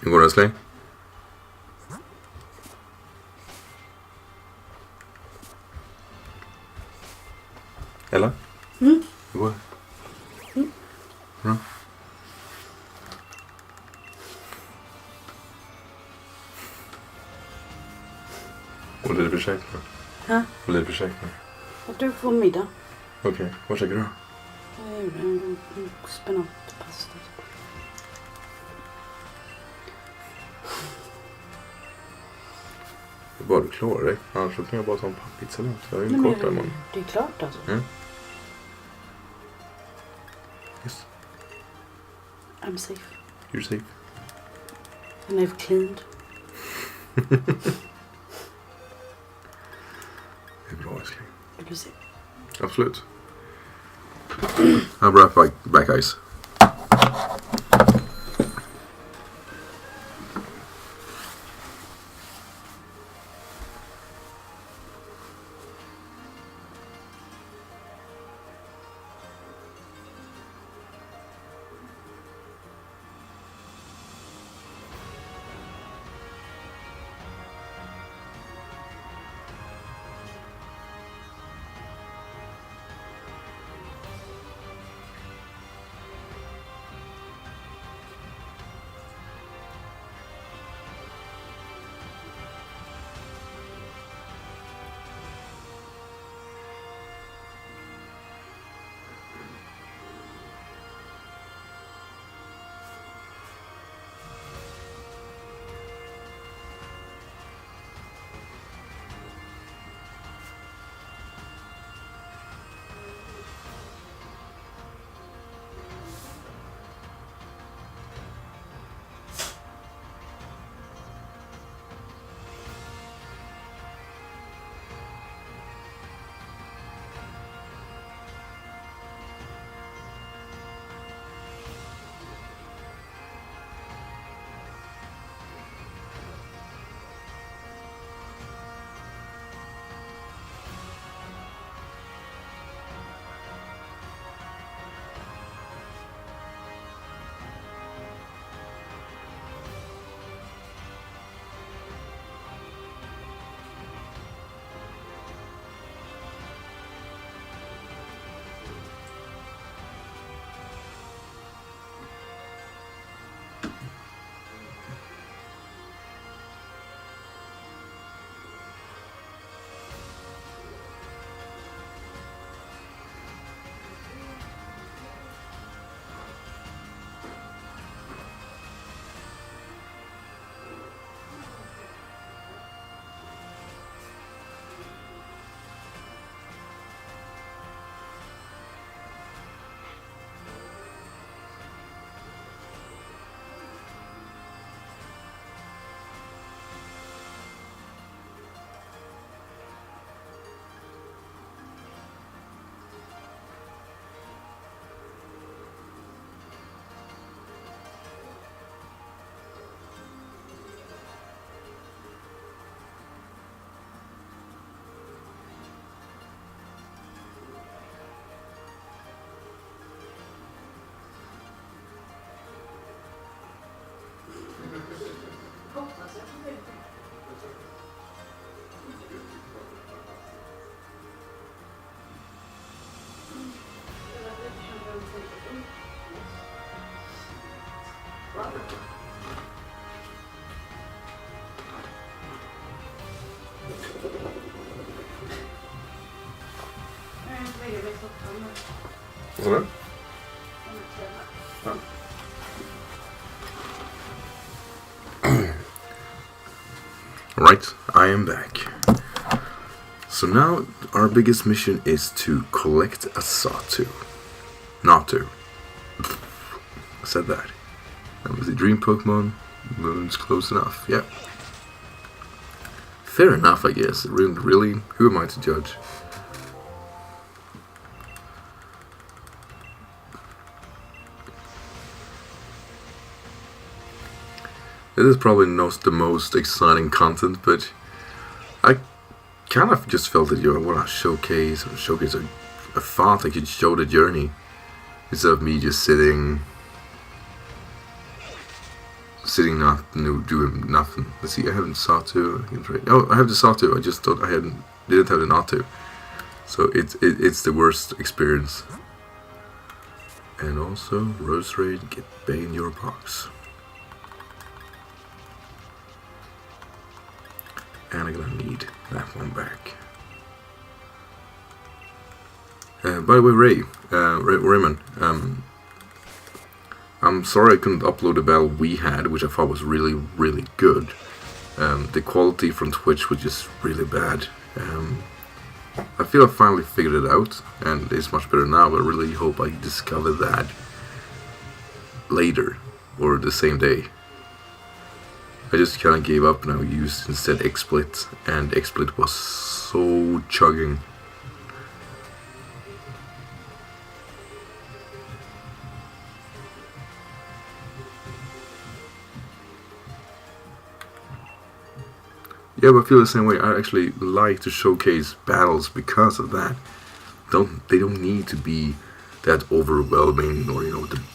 You går älskling? Eller? Mm. Hur går det? Mm. Bra. Vad blir det för käk då? Ha? Vad blir det för käk då? Och du får middag. Okej, vad käkar du då? Jag gjorde en spenatpasta. Det är bara du klarar dig. Annars så kan jag bara ta en pappizza långt. Jag är ju Nej, kort där men man. det är klart alltså. Mm. Yes, I'm safe. you're safe. And I've cleaned. Det är bra älskling. Vill du se? Absolut. I'll wrap back guys. What's that? Right, I am back. So now our biggest mission is to collect a Satu. Natu. I said that. That was the dream Pokemon. It's close enough, yeah. Fair enough, I guess. Really? Who am I to judge? This is probably not the most exciting content, but I kind of just felt that I want to showcase a thought I could show the journey instead of me just sitting not doing nothing. Let's see, I haven't Satu. Oh, I have the Satu. I just thought I didn't have the Natu, so it's the worst experience. And also, Rose Raid, get Bay in your box. And I'm gonna need that one back. By the way, Raymond, I'm sorry I couldn't upload the battle we had, which I thought was really, really good. The quality from Twitch was just really bad. I feel I finally figured it out, and it's much better now, but I really hope I discover that later, or the same day. I just kind of gave up and I used instead XSplit, and XSplit was so chugging. Yeah, but I feel the same way. I actually like to showcase battles because of that. They don't need to be that overwhelming or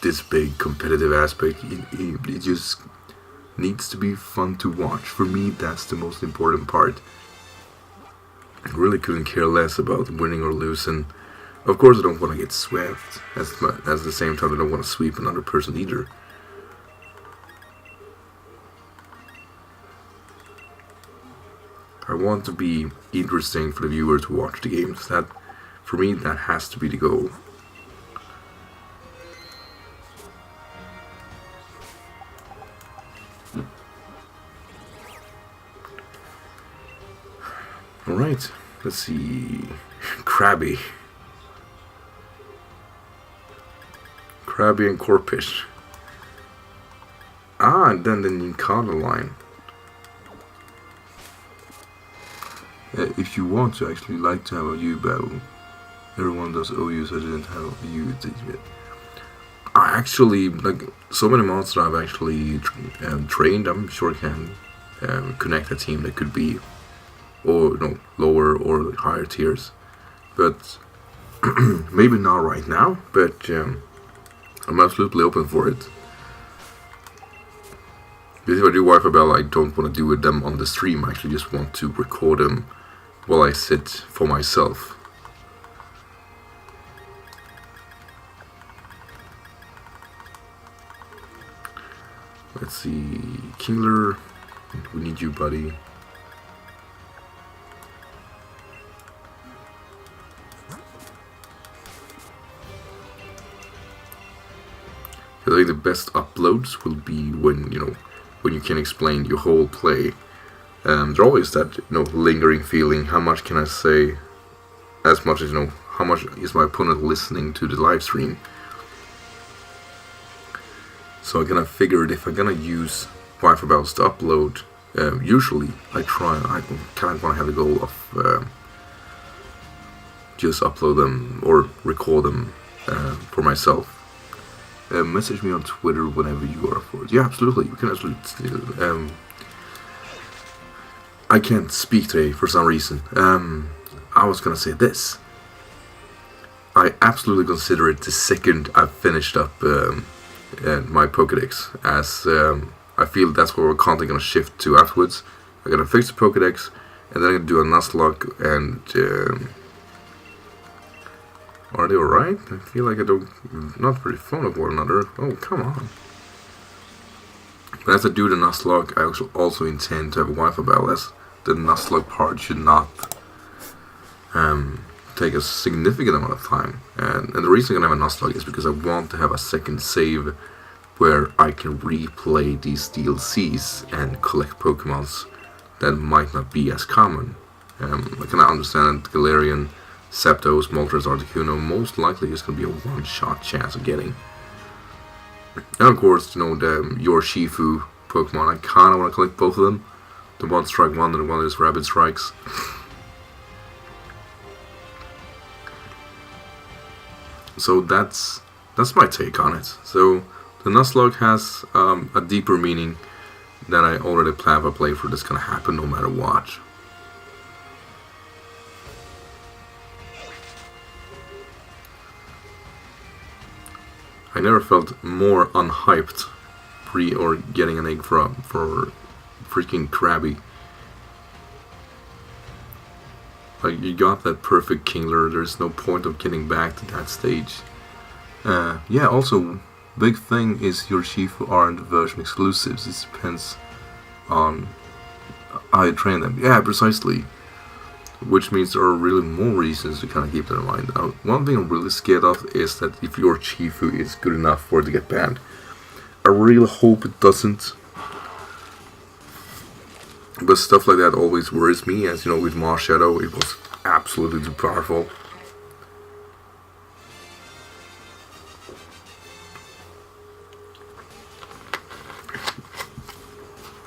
this big competitive aspect. It just needs to be fun to watch. For me, that's the most important part. I really couldn't care less about winning or losing. Of course, I don't want to get swept. At the same time, I don't want to sweep another person either. I want to be interesting for the viewer to watch the games. That, for me, that has to be the goal. Alright, let's see. Krabby and Corpish. And then the Ninkana line. If you want to actually like to have a U battle, everyone does OU, so I didn't have a U yet. I actually, like, so many monsters I've actually trained, I'm sure I can connect a team that could be or lower or higher tiers, but maybe not right now, but I'm absolutely open for it. Because if I do Wi-Fi Battle, I don't want to do them on the stream. I actually just want to record them while I sit for myself. Let's see, Kingler, we need you, buddy. I think the best uploads will be when you can explain your whole play. There's always that lingering feeling. How much can I say? As much as how much is my opponent listening to the live stream? So I'm gonna figure it if I'm gonna use Wi-Fi battles to upload. Usually I kind of want to have the goal of just upload them or record them for myself. Message me on Twitter whenever you are for it. Yeah, absolutely. You can absolutely. I can't speak today for some reason. I was gonna say this. I absolutely consider it the second I've finished up my Pokedex, as I feel that's where we're constantly gonna shift to afterwards. I'm gonna fix the Pokedex, and then I'm gonna do a Nuzlocke, and are they alright? I feel like not very fond of one another. Oh, come on. But as I do the Nuzlocke, I also intend to have a Wi-Fi battle, as the Nuzlocke part should not take a significant amount of time. And the reason I have a Nuzlocke is because I want to have a second save where I can replay these DLCs and collect Pokemons that might not be as common. I can understand that Galarian, Zapdos, Moltres, Articuno most likely is going to be a one-shot chance of getting. And of course, you know, your Shifu Pokemon, I kind of want to collect both of them. The one strike one and the one is Rapid Strikes. So that's my take on it. So the Nuzlocke has a deeper meaning that I already plan for a playthrough that's going to happen no matter what. I never felt more unhyped pre or getting an egg for freaking Krabby. Like, you got that perfect Kingler, there's no point of getting back to that stage. Yeah, also, big thing is your Shifu aren't version exclusives, it depends on how you train them. Yeah, precisely. Which means there are really more reasons to kind of keep that in mind. One thing I'm really scared of is that if your Shifu is good enough for it to get banned, I really hope it doesn't. But stuff like that always worries me, as you know, with Marshadow, it was absolutely too powerful.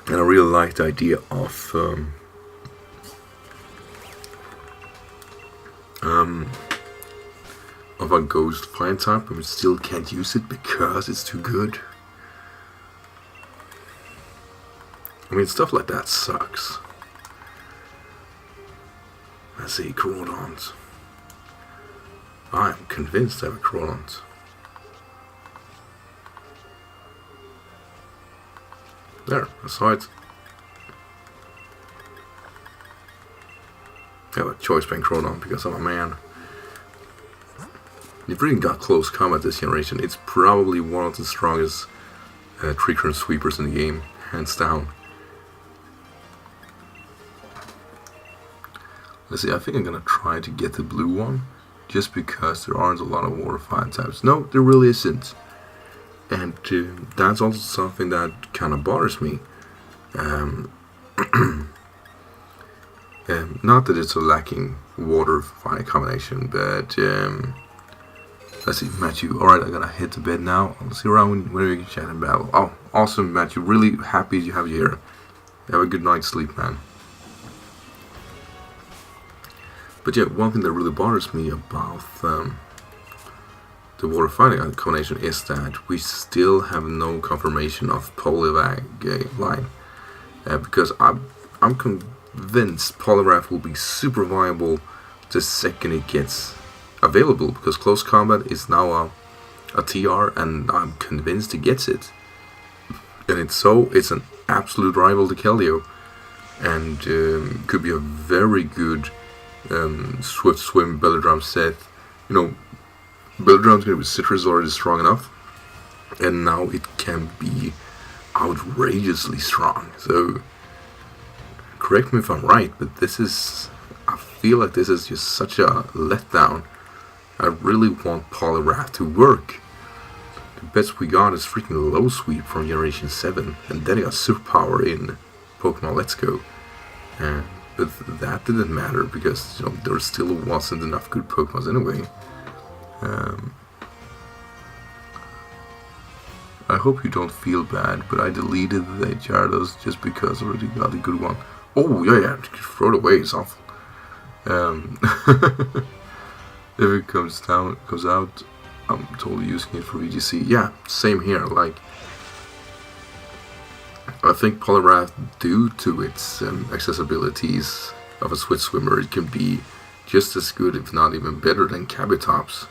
And I really like the idea of a ghost fire type, but we still can't use it because it's too good. I mean, stuff like that sucks. Let's see, Crawdons. I am convinced I have a Crawdons. There, I saw it. I have a choice between Crawdon because I'm a man. You've really got close combat this generation. It's probably one of the strongest tree current sweepers in the game, hands down. Let's see, I think I'm gonna try to get the blue one, just because there aren't a lot of water fire types. No, there really isn't. And that's also something that kind of bothers me. Not that it's a lacking water fire combination, but let's see, Matthew. Alright, I gotta hit the bed now. I'll see you around when we can chat in battle. Oh, awesome, Matthew. Really happy to have you here. Have a good night's sleep, man. But yeah, one thing that really bothers me about the water fighting combination is that we still have no confirmation of Poliwag line. Because I'm convinced Poliwrath will be super viable the second it gets available, because close combat is now a TR, and I'm convinced it gets it. And it's an absolute rival to Keldeo, and could be a very good Swift Swim Belladrum set. You know, Belladrum's gonna be citrus already strong enough, and now it can be outrageously strong. So correct me if I'm right, but I feel like this is just such a letdown. I really want Poliwrath to work. The best we got is freaking Low Sweep from Generation 7, and then he got Superpower in Pokemon Let's Go. But that didn't matter because, you know, there still wasn't enough good Pokemon anyway. I hope you don't feel bad, but I deleted the Gyarados just because I already got a good one. Oh yeah, throw it away, it's awful. If it comes out, I'm totally using it for VGC. Yeah, same here. Like, I think Poliwrath, due to its accessibilities of a Switch Swimmer, it can be just as good, if not even better, than Kabutops.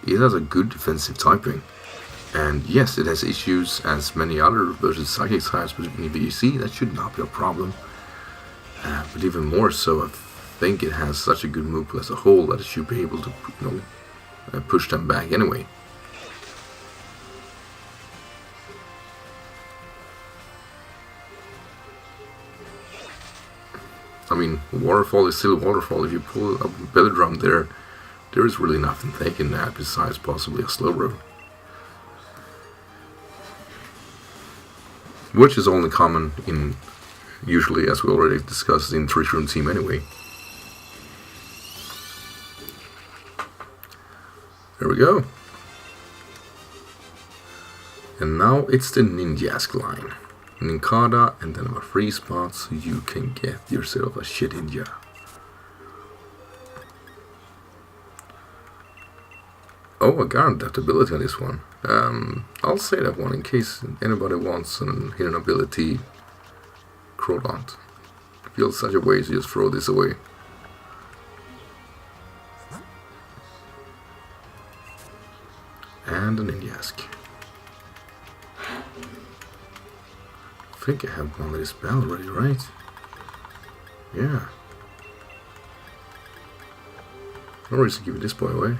It has a good defensive typing. And yes, it has issues as many other versus Psychic types, but in VGC, that should not be a problem. But even more so, I think it has such a good move pool as a whole that it should be able to, you know, push them back anyway. I mean, waterfall is still waterfall. If you pull a belly drum there is really nothing taking that besides possibly a slow row. Which is only common in, usually, as we already discussed, in Trish Team anyway. There we go. And now it's the Ninjask line. Ninkada and then a free spot so you can get yourself a shit ninja. Oh, I got adaptability on this one. I'll say that one in case anybody wants an hidden ability. Crodont. Feels such a waste to just throw this away. And a Ninjask. I think I have one of this spell already, right? Yeah. No reason to give this boy away.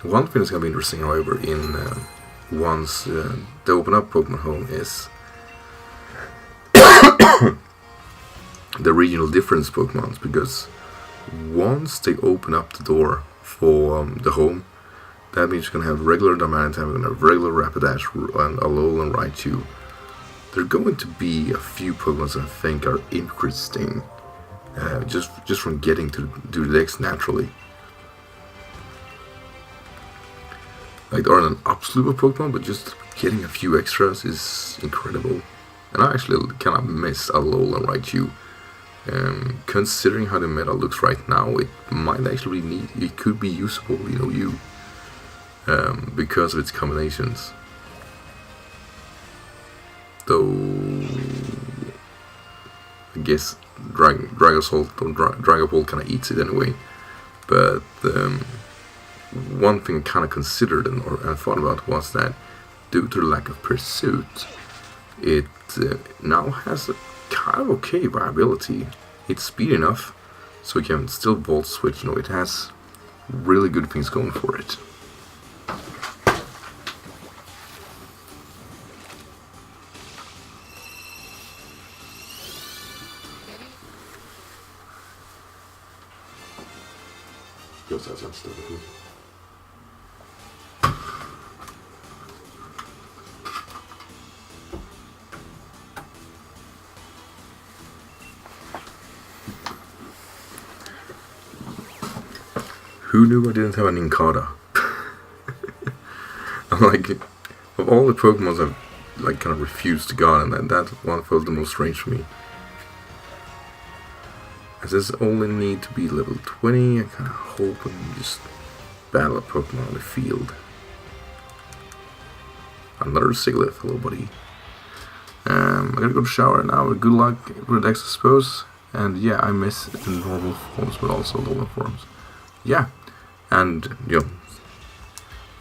One thing that's going to be interesting, however, in once they open up Pokemon Home is the regional difference Pokemons, because once they open up the door for the home, that means you're going to have regular Darmanitan, you're going to have regular Rapidash, and Alolan and Raichu. There are going to be a few Pokemon that I think are interesting, just from getting to the decks naturally. Like, there aren't an absolute of Pokemon, but just getting a few extras is incredible. And I actually kind of miss Alola and Raichu. Considering how the meta looks right now, it might actually it could be usable, because of its combinations. Though, I guess Dragosult or Dragapult kind of eats it anyway. But one thing I kind of considered and thought about was that due to the lack of pursuit, it now has a kind of okay viability. It's speed enough, so it can still Volt Switch. It has really good things going for it. Just as I'm still good. Who knew I didn't have an Ninkada? Like, of all the Pokemon I've kind of refused to get, and that one felt the most strange for me. As this only need to be level 20, I kind of hope I can just battle a Pokemon on the field. Another Sigilyph, hello buddy. I'm gonna go to shower now. Good luck with the Dex, I suppose. And yeah, I miss it in normal forms, but also lower forms. Yeah, and if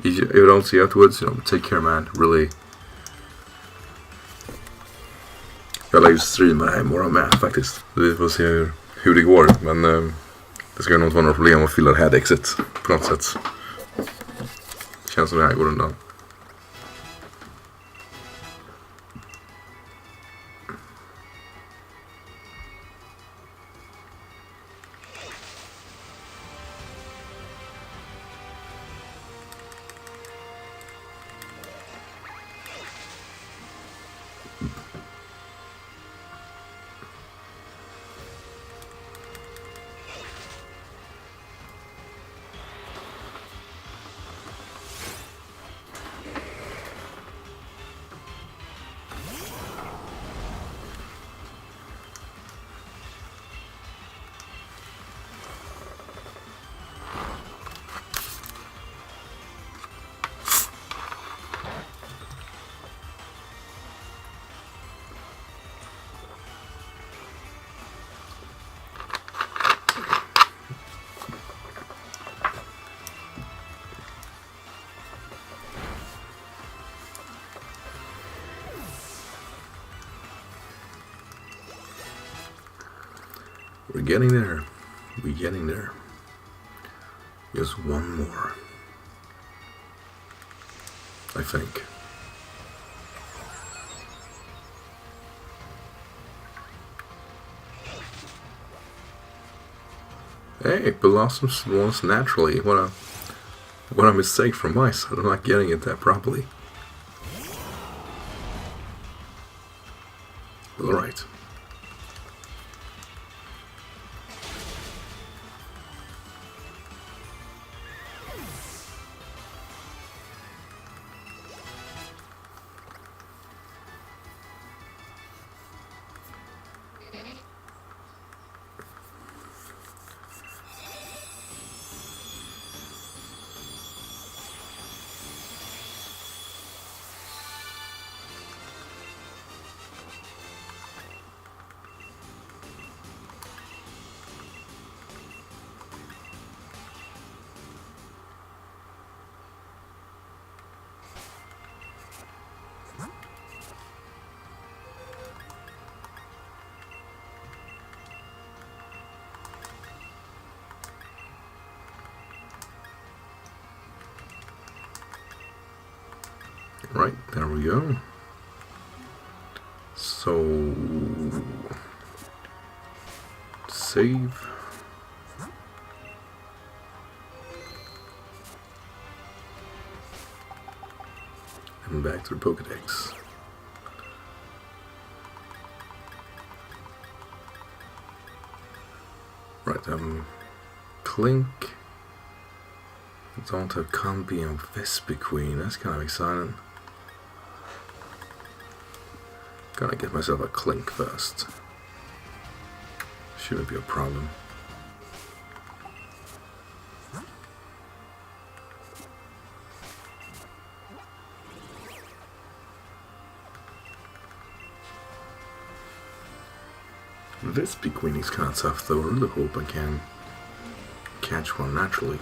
you don't see afterwards, take care, man. Really. Jag la ju streama här imorgon med faktiskt. Vi får se hur det går, men det ska nog inte vara några problem att fylla det här däcket på något sätt. Känns som det här går undan. We're getting there. We're getting there. Just one more. I think. Hey, blossoms spawns naturally. What a mistake from my side. I'm not getting it that properly. Alright. Right, there we go. So, save. And back to the Pokedex. Right, Clink. I don't have Combi and Vespiquen. That's kind of exciting. Gotta get myself a Clink first. Shouldn't be a problem. Vespiquen is kind of tough though. I really hope I can catch one naturally.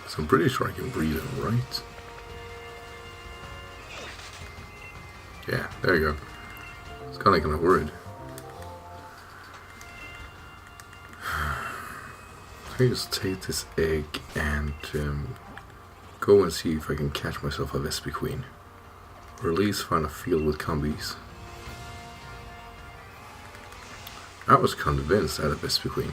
So I'm pretty sure I can breathe him, right? Yeah, there you go. It's kind of worried. I just take this egg and go and see if I can catch myself a Vespiquen. Or at least find a field with combis. I was convinced I had a Vespiquen.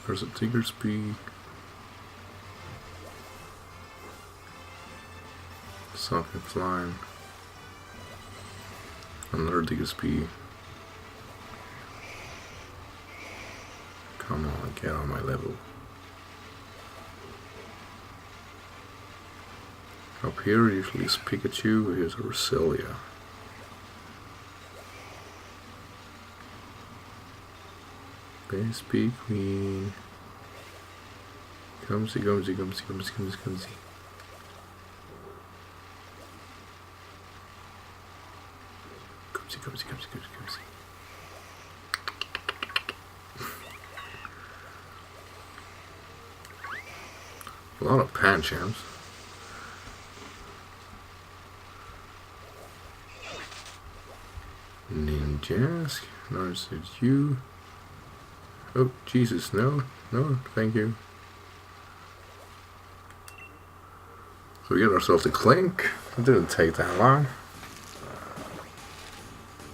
There's a Diggersby. Something flying. Another Diggersby. Come on, get on my level. Up here usually is Pikachu, here's a Roselia. Vespiquen. Comesy. Comesy. A lot of Panchams. Ninjas. Nurse, it's you. Oh, Jesus, no. No, thank you. So we get ourselves a clink. It didn't take that long.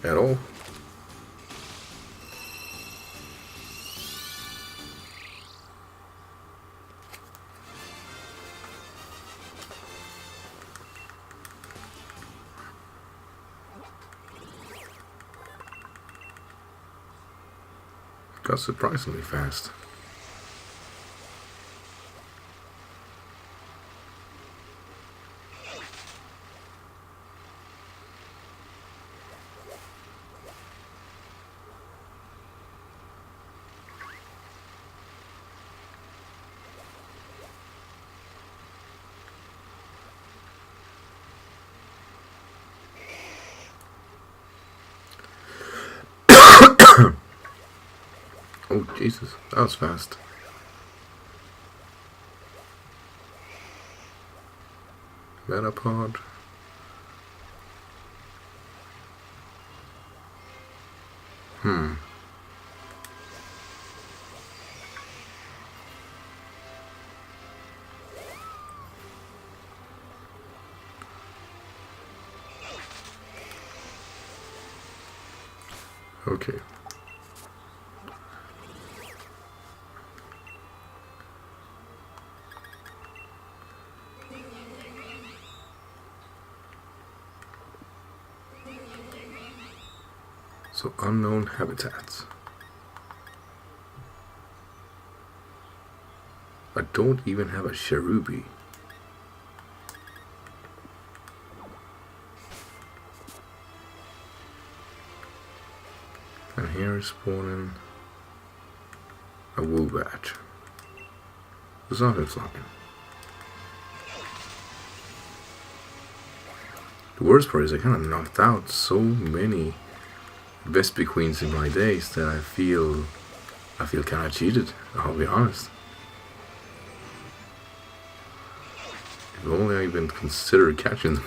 At all. Got surprisingly fast. Oh, Jesus, that was fast. Metapod. Okay. So unknown habitats. I don't even have a cherubi. And here is spawning a woobat. There's nothing flying. The worst part is I kind of knocked out so many Vespi Queens in my days that I feel kind of cheated, I'll be honest. If only I even considered catching them.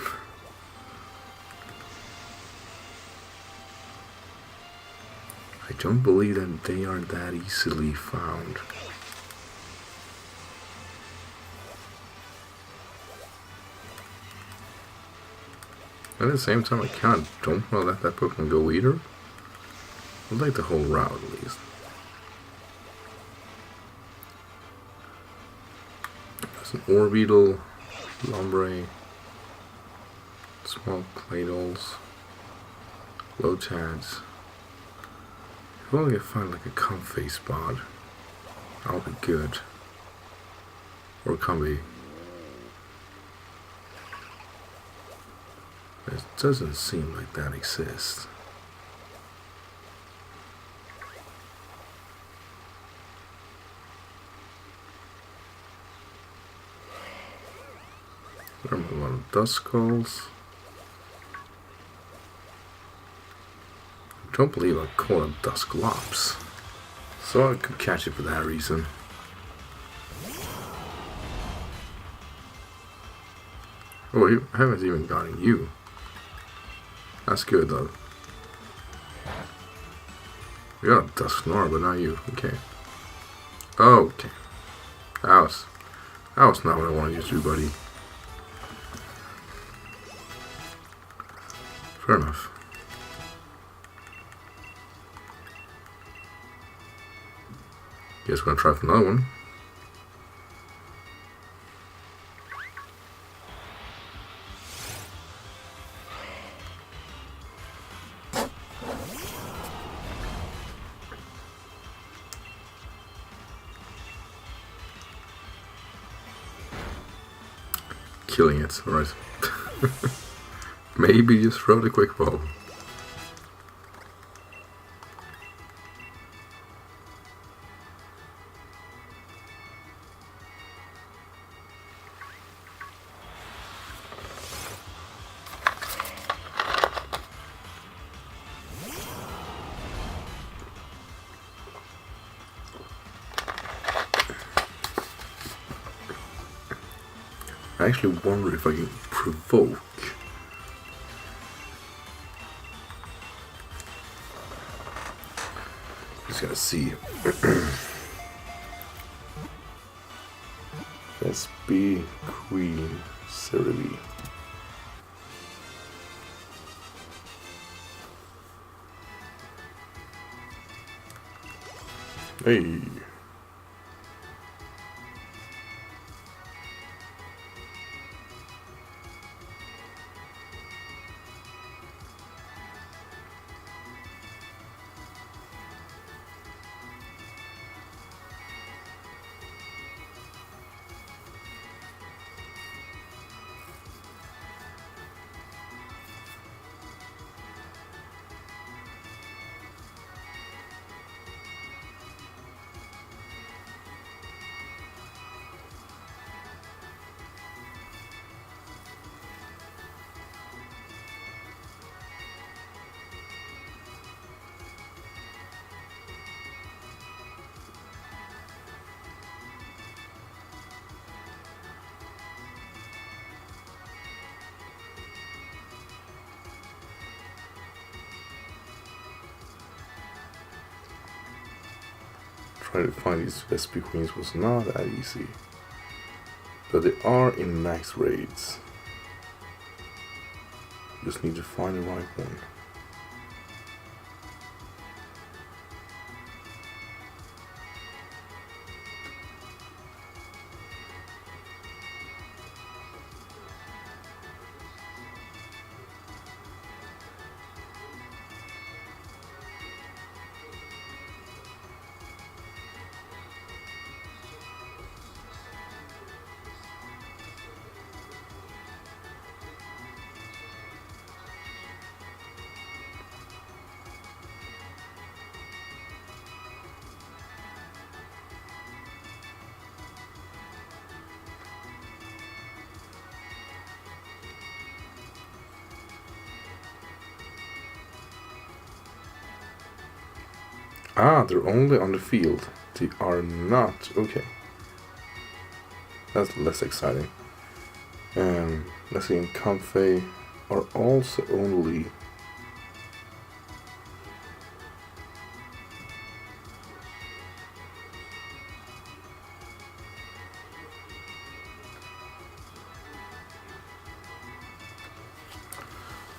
I don't believe that they are that easily found. At the same time, I kind of don't want to let that Pokemon go either. I'd like the whole route at least. There's an Orbeetle, Lombre, small Claydolls, Lochads. If only I find like a comfy spot, I'll be good. Or Combi. It doesn't seem like that exists. There are a lot of Duskulls. I don't believe I call it Dusklops. So I could catch it for that reason. Oh, I haven't even gotten you. That's good though. We got a Dusknoir, but not you. Okay. Okay. That was not what I wanted you to do, buddy. Fair enough. Guess we're gonna try for another one. Killing it, alright. Maybe just throw the quick ball. I actually wonder if I can provoke. just gotta see. SP Queen Cerebi. Hey. Trying to find these SP Queens was not that easy. But they are in max raids. Just need to find the right one. Ah, they're only on the field. They are not. Okay. That's less exciting. Let's see, in Comfey are also only.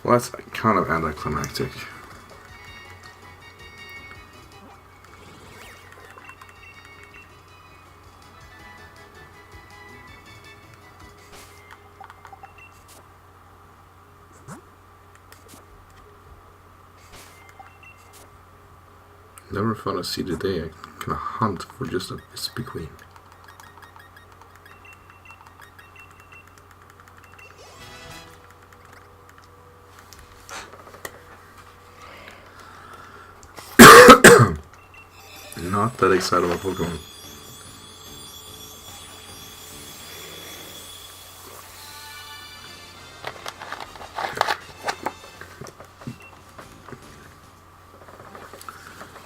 Well, that's kind of anticlimactic. Never thought I'd see the day I can hunt for just a SP Queen. Not that excited about Pokemon.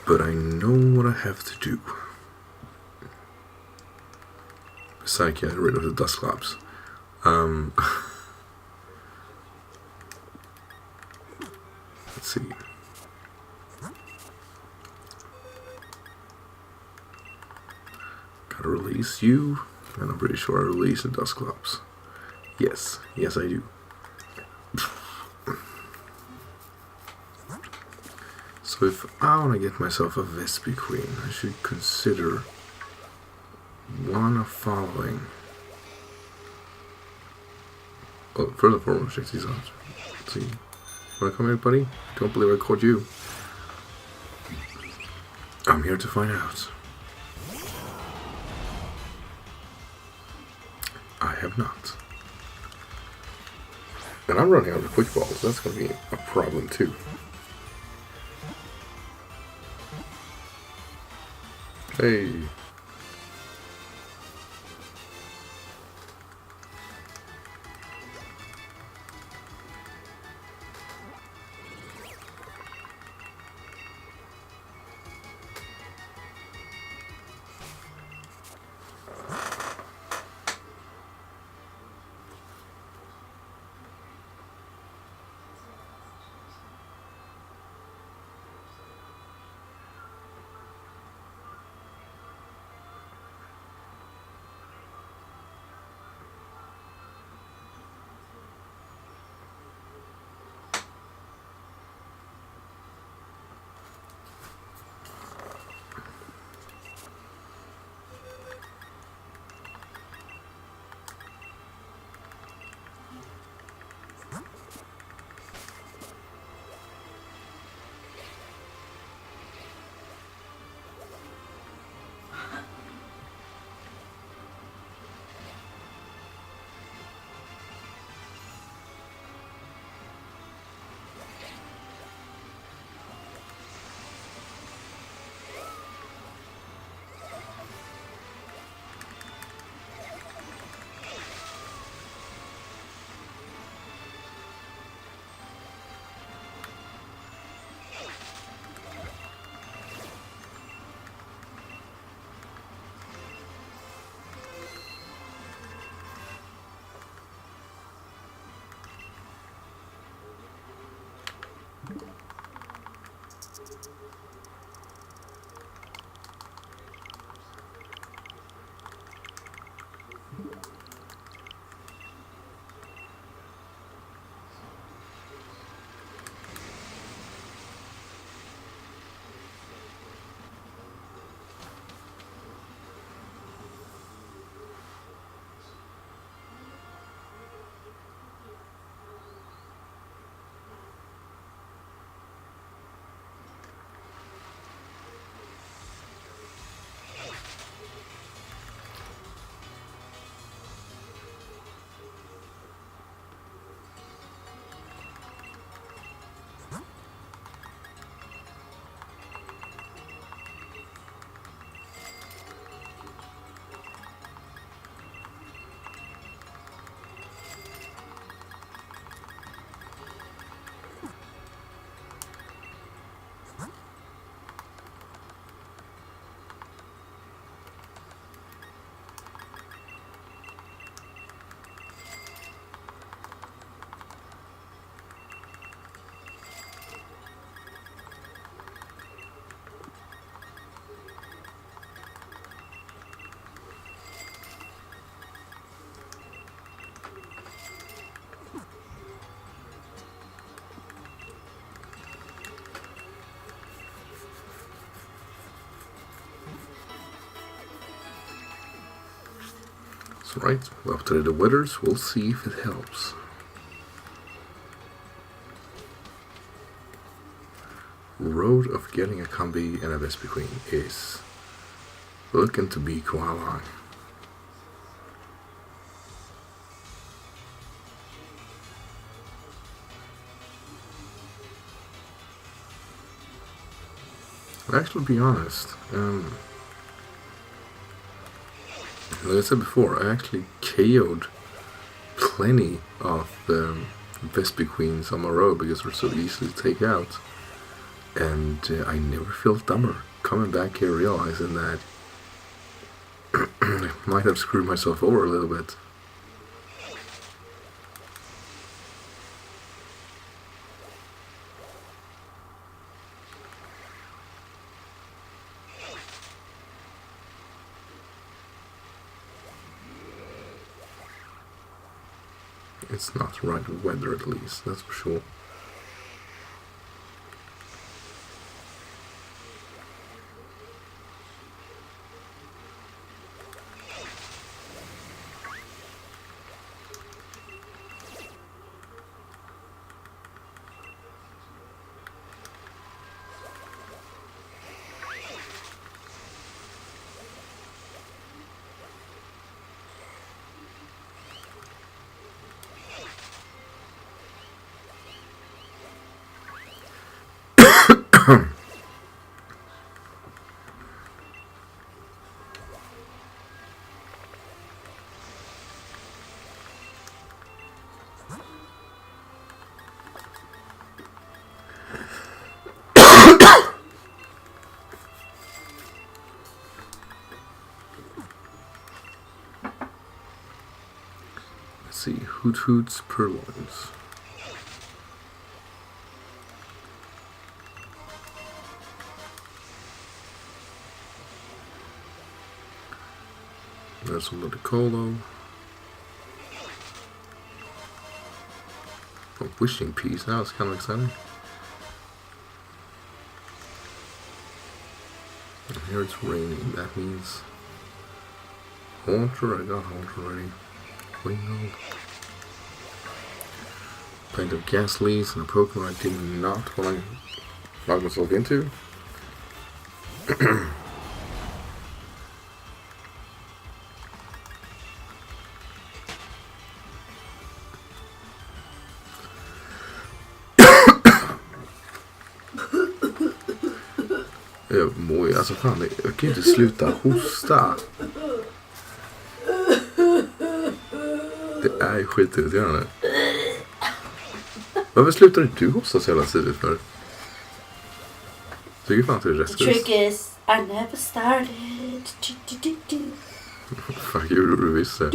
But I know what I have to do. Besides getting rid of the Dusclops. Let's see. Gotta release you, and I'm pretty sure I release the Dusclops. Yes, yes I do. So if I want to get myself a Vespi Queen, I should consider one of following. Well, first and foremost, check these out. Let's see. Wanna come here, buddy? Don't believe I caught you. I'm here to find out. I have not. And I'm running out of quick balls. That's going to be a problem too. Hey. Right, after the weathers, we'll see if it helps. Road of getting a combi and a Vespi Queen is looking to be quite long. I'll actually be honest, like I said before, I actually KO'd plenty of Vespi Queens on my road because they're so easy to take out. And I never feel dumber coming back here realizing that I might have screwed myself over a little bit. It's not right weather at least, that's for sure. Let's see, Hoot Hoot's Purloins. There's a little Colo. A Wishing Piece, that was kind of exciting. And here it's raining, that means Haunter, I got Haunter already. Wingold. Plenty of Ghastlies and a Pokemon I did not want to log myself into. Jag mår ju, alltså fan, jag kan inte sluta hosta. Det är ju skitirriterande. Varför slutar du hosta så jävla tidigt för? Tycker fan att det är rätt. The trick is, I never started. Fuck, gjorde du visst det?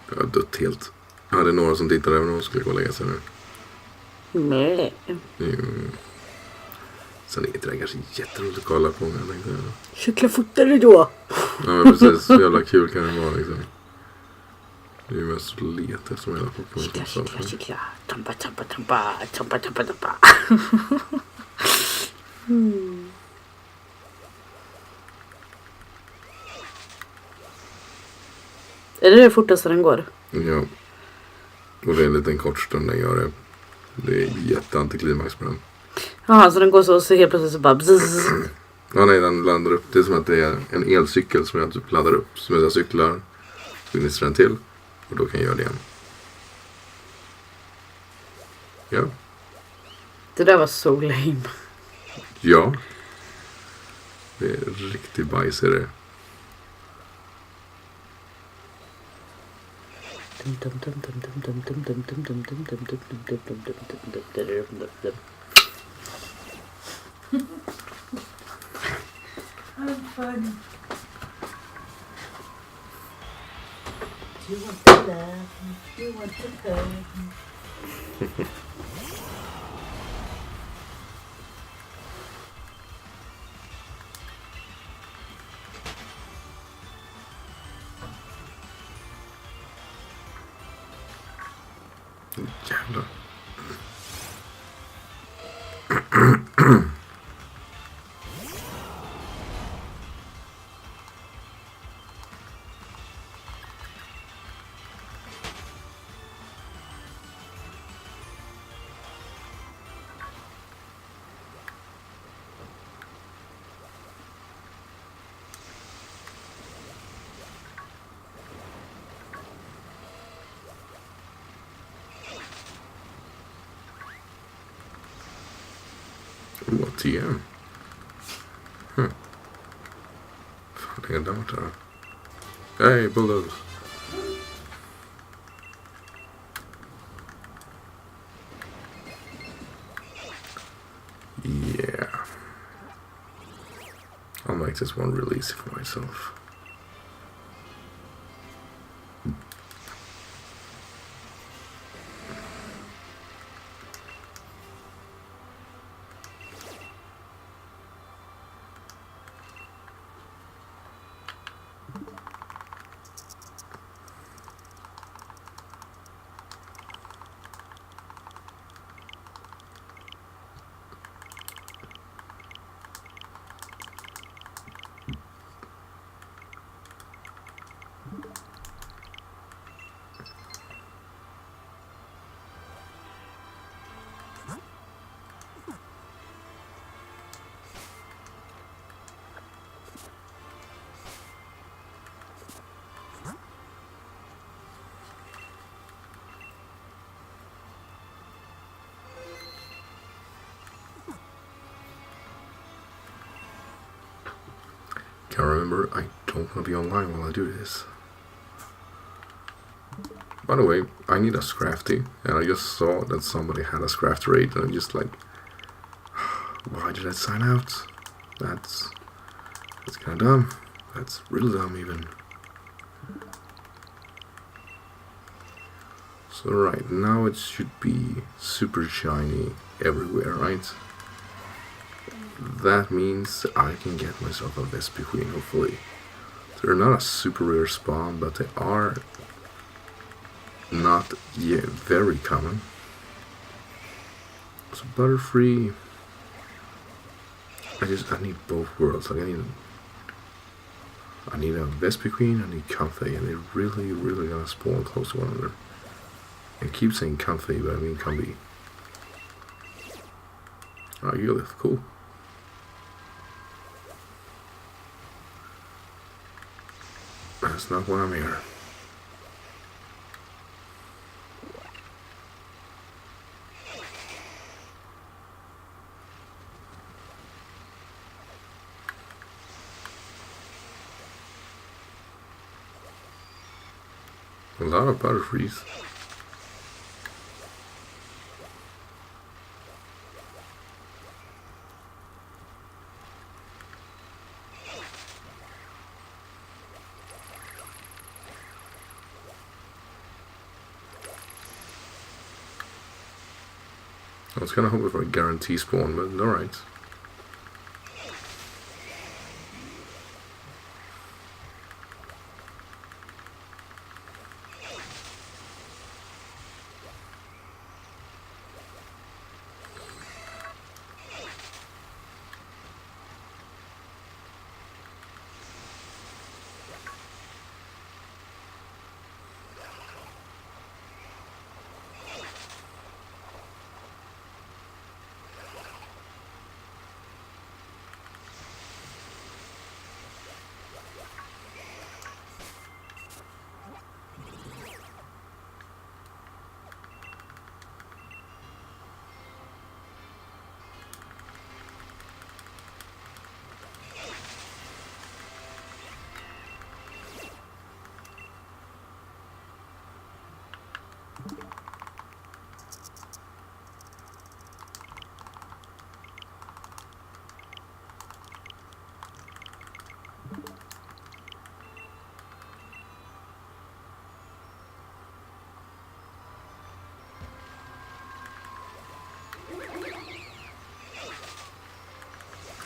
Jag har dött helt. Jag hade några som tittade även om de skulle gå och lägga sig nu. Nej. Sen är det kanske jätteroligt att kolla på. Jag tänkte, Cykla fortare då. ja, men precis. Så jävla kul kan det vara liksom. Det är ju mest let efter hela Pokémon. Cykla. Tampa. Är det fortaste den går? Ja. Och det är en liten kort stund den gör det. Det är jätteantiklimax på den. Jaha, så den går så helt plötsligt så bara bzzz. Ja, nej, den laddar upp. Det är som att det är en elcykel som jag typ laddar upp. Som jag cyklar. Så gnistrar den till. Och då kan jag göra det igen. Ja. Det där var så lame. Ja. Det är riktigt bajs är det. I'm funny. You want to love me, you want to hurt me. Jävlar. Ooh, a TM. Huh. Finding a daughter. Hey, bulldoze. Yeah. I'll make this one real easy for myself. Can't remember, I don't want to be online while I do this. By the way, I need a Scrafty, and I just saw that somebody had a Scraft raid, and I'm just like, why did I sign out? That's kind of dumb. That's real dumb, even. So right, now it should be super shiny everywhere, right? That means I can get myself a Vespi Queen, hopefully. They're not a super rare spawn, but they are not yet very common. So Butterfree, I need both worlds. Like I need a Vespi Queen, I need Comfey, and they're really gonna spawn close to one another. I keep saying Comfey, but I mean Combi. Oh, you live, cool. That's not why I'm here. A lot of Butterfrees. I was kind of hoping for a guarantee spawn, but alright.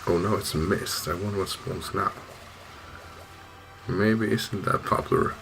Oh no, it's missed. I wonder what spawns now. Maybe isn't that popular.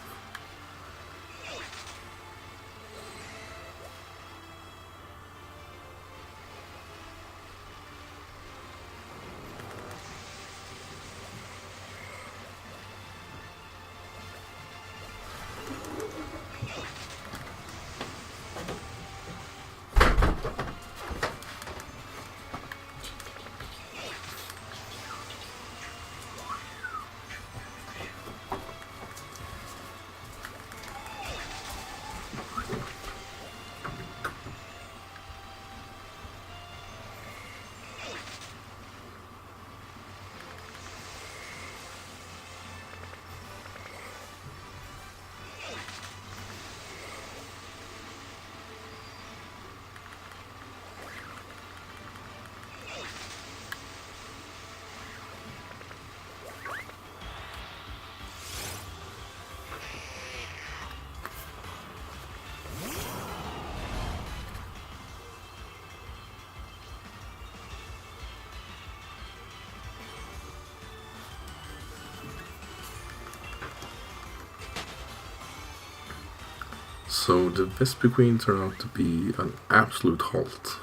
So the Vesper Queen turned out to be an absolute halt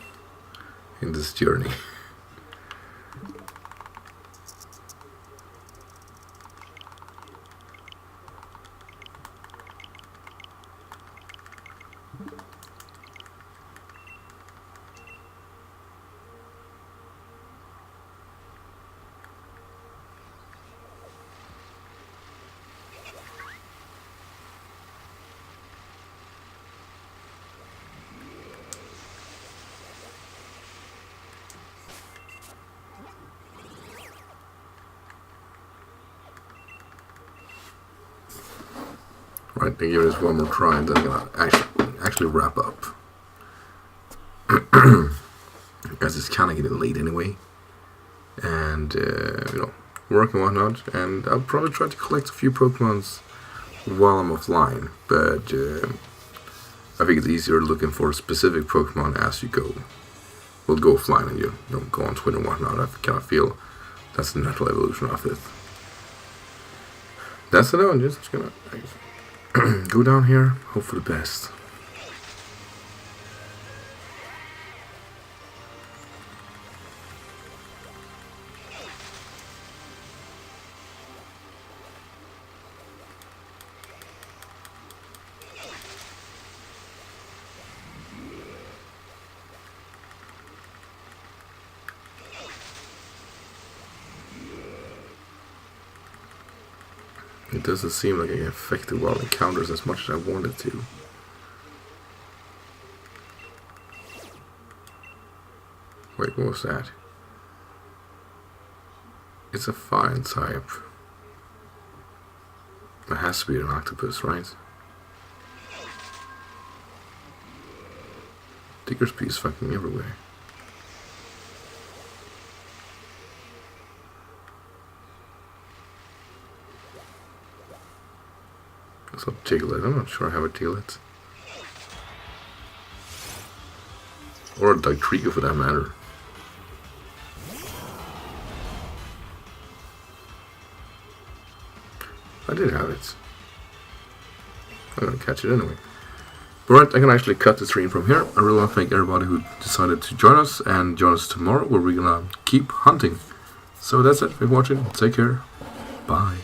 in this journey. Right, I give this one more try and then I'm gonna actually wrap up. As it's kind of getting late anyway. And, work and whatnot. And I'll probably try to collect a few Pokemons while I'm offline. But I think it's easier looking for specific Pokemon as you go. We'll go offline and you don't go on Twitter and whatnot. I kind of feel that's the natural evolution of it. That's it. I'm just gonna go down here, hope for the best. It doesn't seem like I get affected while encounters as much as I wanted to. Wait, what was that? It's a fire type. It has to be an octopus, right? Digger's piece fucking everywhere. So Tiglet, I'm not sure I have a Tiglet. Or a Ditriga for that matter. I did have it. I'm gonna catch it anyway. Alright, I can actually cut the stream from here. I really want to thank everybody who decided to join us and join us tomorrow where we're gonna keep hunting. So that's it. Thanks for watching. Take care. Bye.